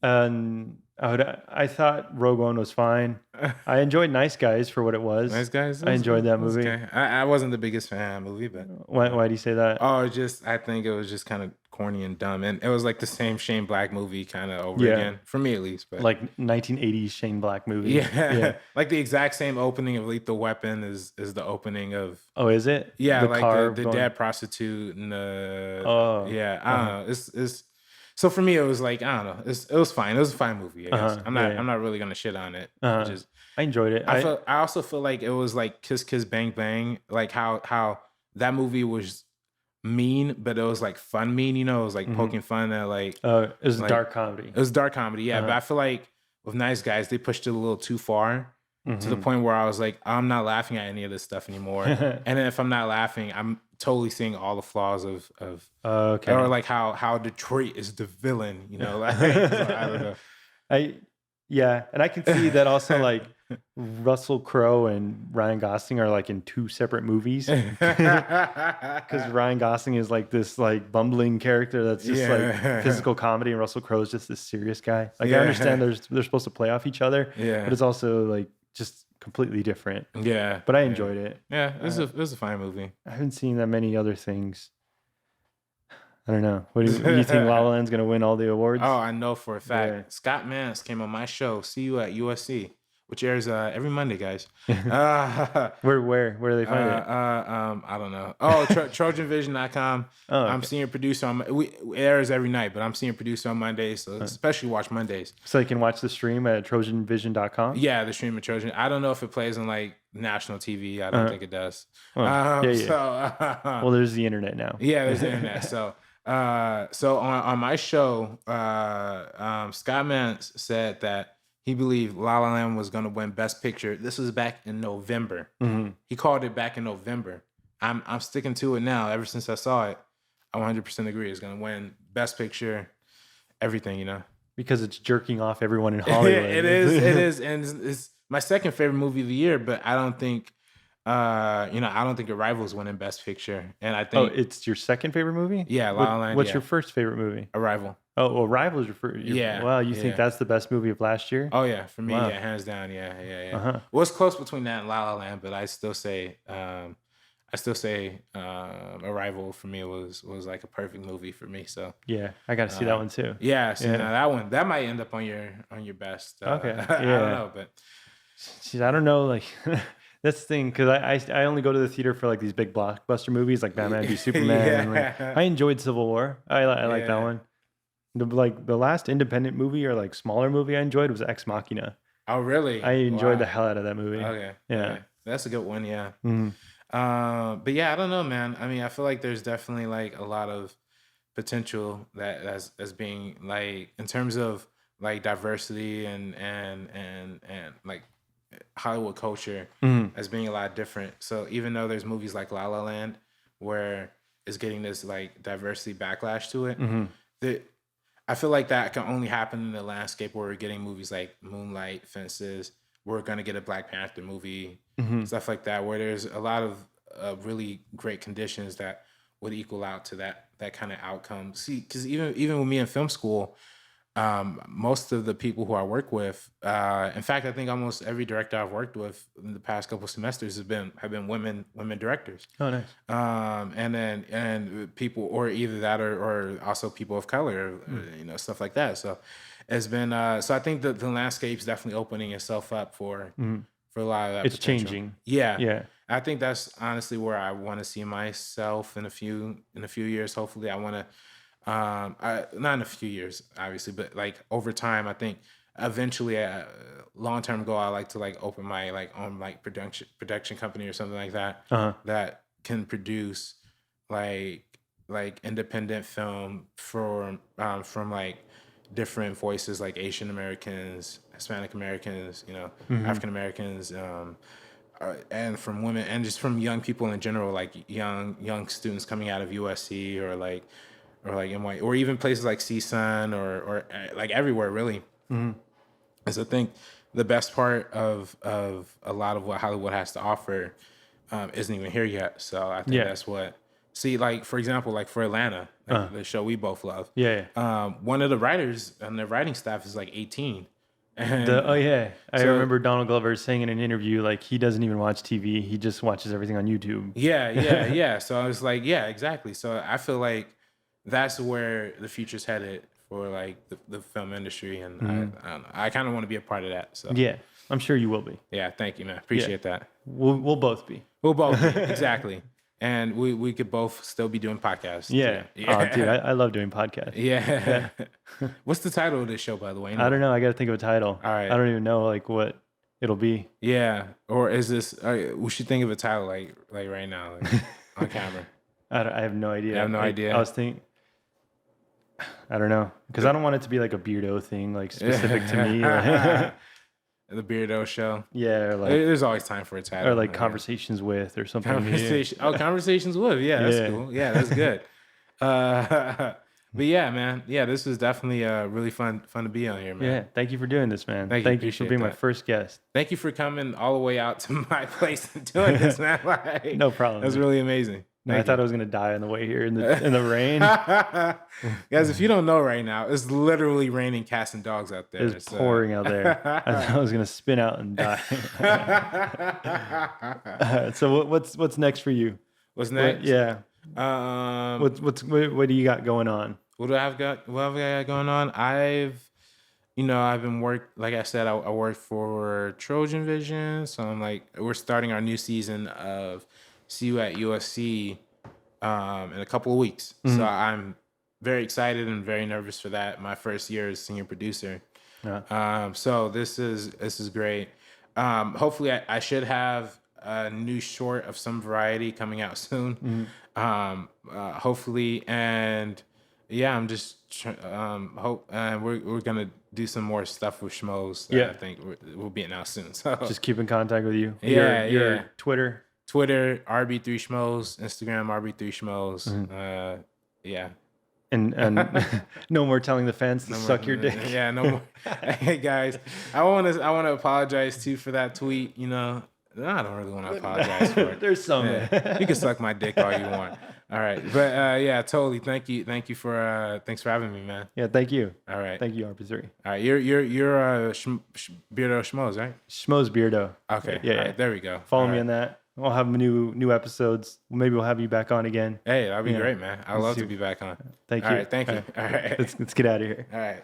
I thought Rogue One was fine. I enjoyed Nice Guys for what it was. Nice Guys? I enjoyed that movie. Okay. I wasn't the biggest fan of the movie, but... Why do you say that? Oh, I think it was just kind of corny and dumb. And it was like the same Shane Black movie kind of over again. For me, at least. But. Like 1980s Shane Black movie. Yeah. Like the exact same opening of Lethal Weapon is the opening of... Oh, is it? Yeah, the like the dead prostitute and the... Oh. Yeah, I don't know. It's So for me, it was like, I don't know. It was fine. It was a fine movie, I guess. Uh-huh. I'm not really gonna shit on it. Uh-huh. Just I enjoyed it. I also feel like it was like Kiss Kiss Bang Bang, like how that movie was mean, but it was like fun mean. You know, it was like poking fun at it was a like dark comedy. it was dark comedy, yeah. But I feel like with Nice Guys, they pushed it a little too far to the point where I was like, I'm not laughing at any of this stuff anymore. And then if I'm not laughing, I'm totally seeing all the flaws of Okay. or like how Detroit is the villain. You know, like I don't know. Yeah, and I can see that also. Like Russell Crowe and Ryan Gosling are like in two separate movies because Ryan Gosling is like this like bumbling character that's just like physical comedy, and Russell Crowe is just this serious guy. Like I understand they're supposed to play off each other, but it's also like just completely different. Yeah, but I enjoyed it. Yeah, it was a fine movie. I haven't seen that many other things. I don't know. What do you think? La La Land's gonna win all the awards? Oh, I know for a fact. Yeah. Scott Mance came on my show. See you at USC, which airs every Monday, guys. Where do they find it? I don't know. Oh, TrojanVision.com. Oh, okay. I'm senior producer it airs every night, but I'm senior producer on Mondays, so especially watch Mondays. So you can watch the stream at TrojanVision.com. Yeah, the stream at Trojan. I don't know if it plays on like national TV. I don't think it does. Well, there's the internet now. Yeah, there's the internet. So on my show, Scott Mance said that he believed La La Land was going to win Best Picture. This was back in November. He called it back in November. I'm sticking to it now. Ever since I saw it, I 100% agree. It's going to win Best Picture, everything, you know. Because it's jerking off everyone in Hollywood. It is, and it's my second favorite movie of the year. But I don't think. I don't think Arrival's winning Best Picture, and I think it's your second favorite movie. Yeah, La La Land. What's your first favorite movie? Arrival. Oh, Arrival is your first. Wow, you think that's the best movie of last year? Oh yeah, for me, yeah, hands down, yeah. Well, it's close between that and La La Land, but I still say, Arrival for me was like a perfect movie for me. So yeah, I got to see that one too. Yeah, now that might end up on your best. Okay, I don't know, but I don't know, like. That's the thing, because I only go to the theater for like these big blockbuster movies like Batman v Superman. Like, I enjoyed Civil War. I like that one. The last independent movie or like smaller movie I enjoyed was Ex Machina. Oh really? I enjoyed the hell out of that movie. Okay. Yeah. Okay. That's a good one. Yeah. Mm-hmm. But yeah, I don't know, man. I mean, I feel like there's definitely like a lot of potential as being like in terms of like diversity and like Hollywood culture as being a lot different. So even though there's movies like La La Land where it's getting this like diversity backlash to it, that I feel like that can only happen in the landscape where we're getting movies like Moonlight, Fences. We're gonna get a Black Panther movie, stuff like that, where there's a lot of really great conditions that would equal out to that kind of outcome. See, because even with me in film school, most of the people who I work with, in fact, I think almost every director I've worked with in the past couple semesters have been women directors. Oh, nice. And people, or either that, or also people of color, stuff like that. So it's been, so I think that the landscape's definitely opening itself up for a lot of that. It's potential. changing. Yeah. I think that's honestly where I want to see myself in a few years. Hopefully, I want to. Not in a few years, obviously, but like over time, I think eventually, long-term goal, I like to like open my like own like production company or something like that that can produce like independent film from like different voices, like Asian Americans, Hispanic Americans, African Americans, and from women, and just from young people in general, like young students coming out of USC or like NY, or even places like CSUN or like everywhere really. Because I think the best part of a lot of what Hollywood has to offer isn't even here yet. So I think that's what. See, like for example, like for Atlanta, the show we both love. One of the writers on the writing staff is like 18. And I remember Donald Glover saying in an interview, like he doesn't even watch TV; he just watches everything on YouTube. Yeah. So I was like, yeah, exactly. So I feel like that's where the future's headed for like the film industry, and I don't know. I kind of want to be a part of that. So yeah, I'm sure you will be. Yeah, thank you, man. Appreciate that. We'll both be. We'll both be. Exactly. and we could both still be doing podcasts. Yeah. too. Oh, dude, I love doing podcasts. Yeah. What's the title of this show, by the way? I don't know. I got to think of a title. All right. I don't even know like what it'll be. Yeah. Or is this? We should think of a title like right now, like on camera. I have no idea. I have no idea. I was thinking. I don't know, because I don't want it to be like a Beardo thing, like specific to me. The Beardo Show. Yeah, or like There's always time for a title. or like conversations with or something. Conversations with. Yeah, that's Yeah. cool. Yeah, that's good. But yeah, man. Yeah, this was definitely really fun to be on here, man. Yeah, thank you for doing this, man. Thank you. Thank you for Appreciate being my that. first guest. Thank you for coming all the way out to my place and doing this, man. Like, No problem. That's really amazing. No, I thought I was gonna die on the way here in the rain. Guys, if you don't know right now, it's literally raining cats and dogs out there. It's pouring out there. I thought I was gonna spin out and die. So what's next for you? What's next? Yeah. What What do you got going on? What have I got going on? I've been like I said, I work for Trojan Vision. So we're starting our new season of See You at USC in a couple of weeks. Mm-hmm. So I'm very excited and very nervous for that. My first year as senior producer. Yeah. So this is great. Hopefully I should have a new short of some variety coming out soon. Mm-hmm. Hopefully, and yeah, I'm just we're gonna do some more stuff with Schmoes. That I think will be announced soon. So just keep in contact with you. Yeah, your Twitter, RB3 Schmoes, Instagram RB3 Schmoes. Mm-hmm. Yeah. And no more telling the fans to suck your dick. Yeah, no more. Hey guys, I want to apologize too for that tweet. I don't really want to apologize for it. There's some. Yeah. You can suck my dick all you want. All right, but yeah, totally. Thank you for thanks for having me, man. Yeah, thank you. All right, thank you, RB3. All right, you're Beardo Schmoes, right? Schmoes Beardo. Okay, yeah, right, there we go. Follow me on that. We'll have new episodes. Maybe we'll have you back on again. Hey, that'd be great, man. I'd love to be back on. Thank you. All right, thank you. All right. Let's get out of here. All right.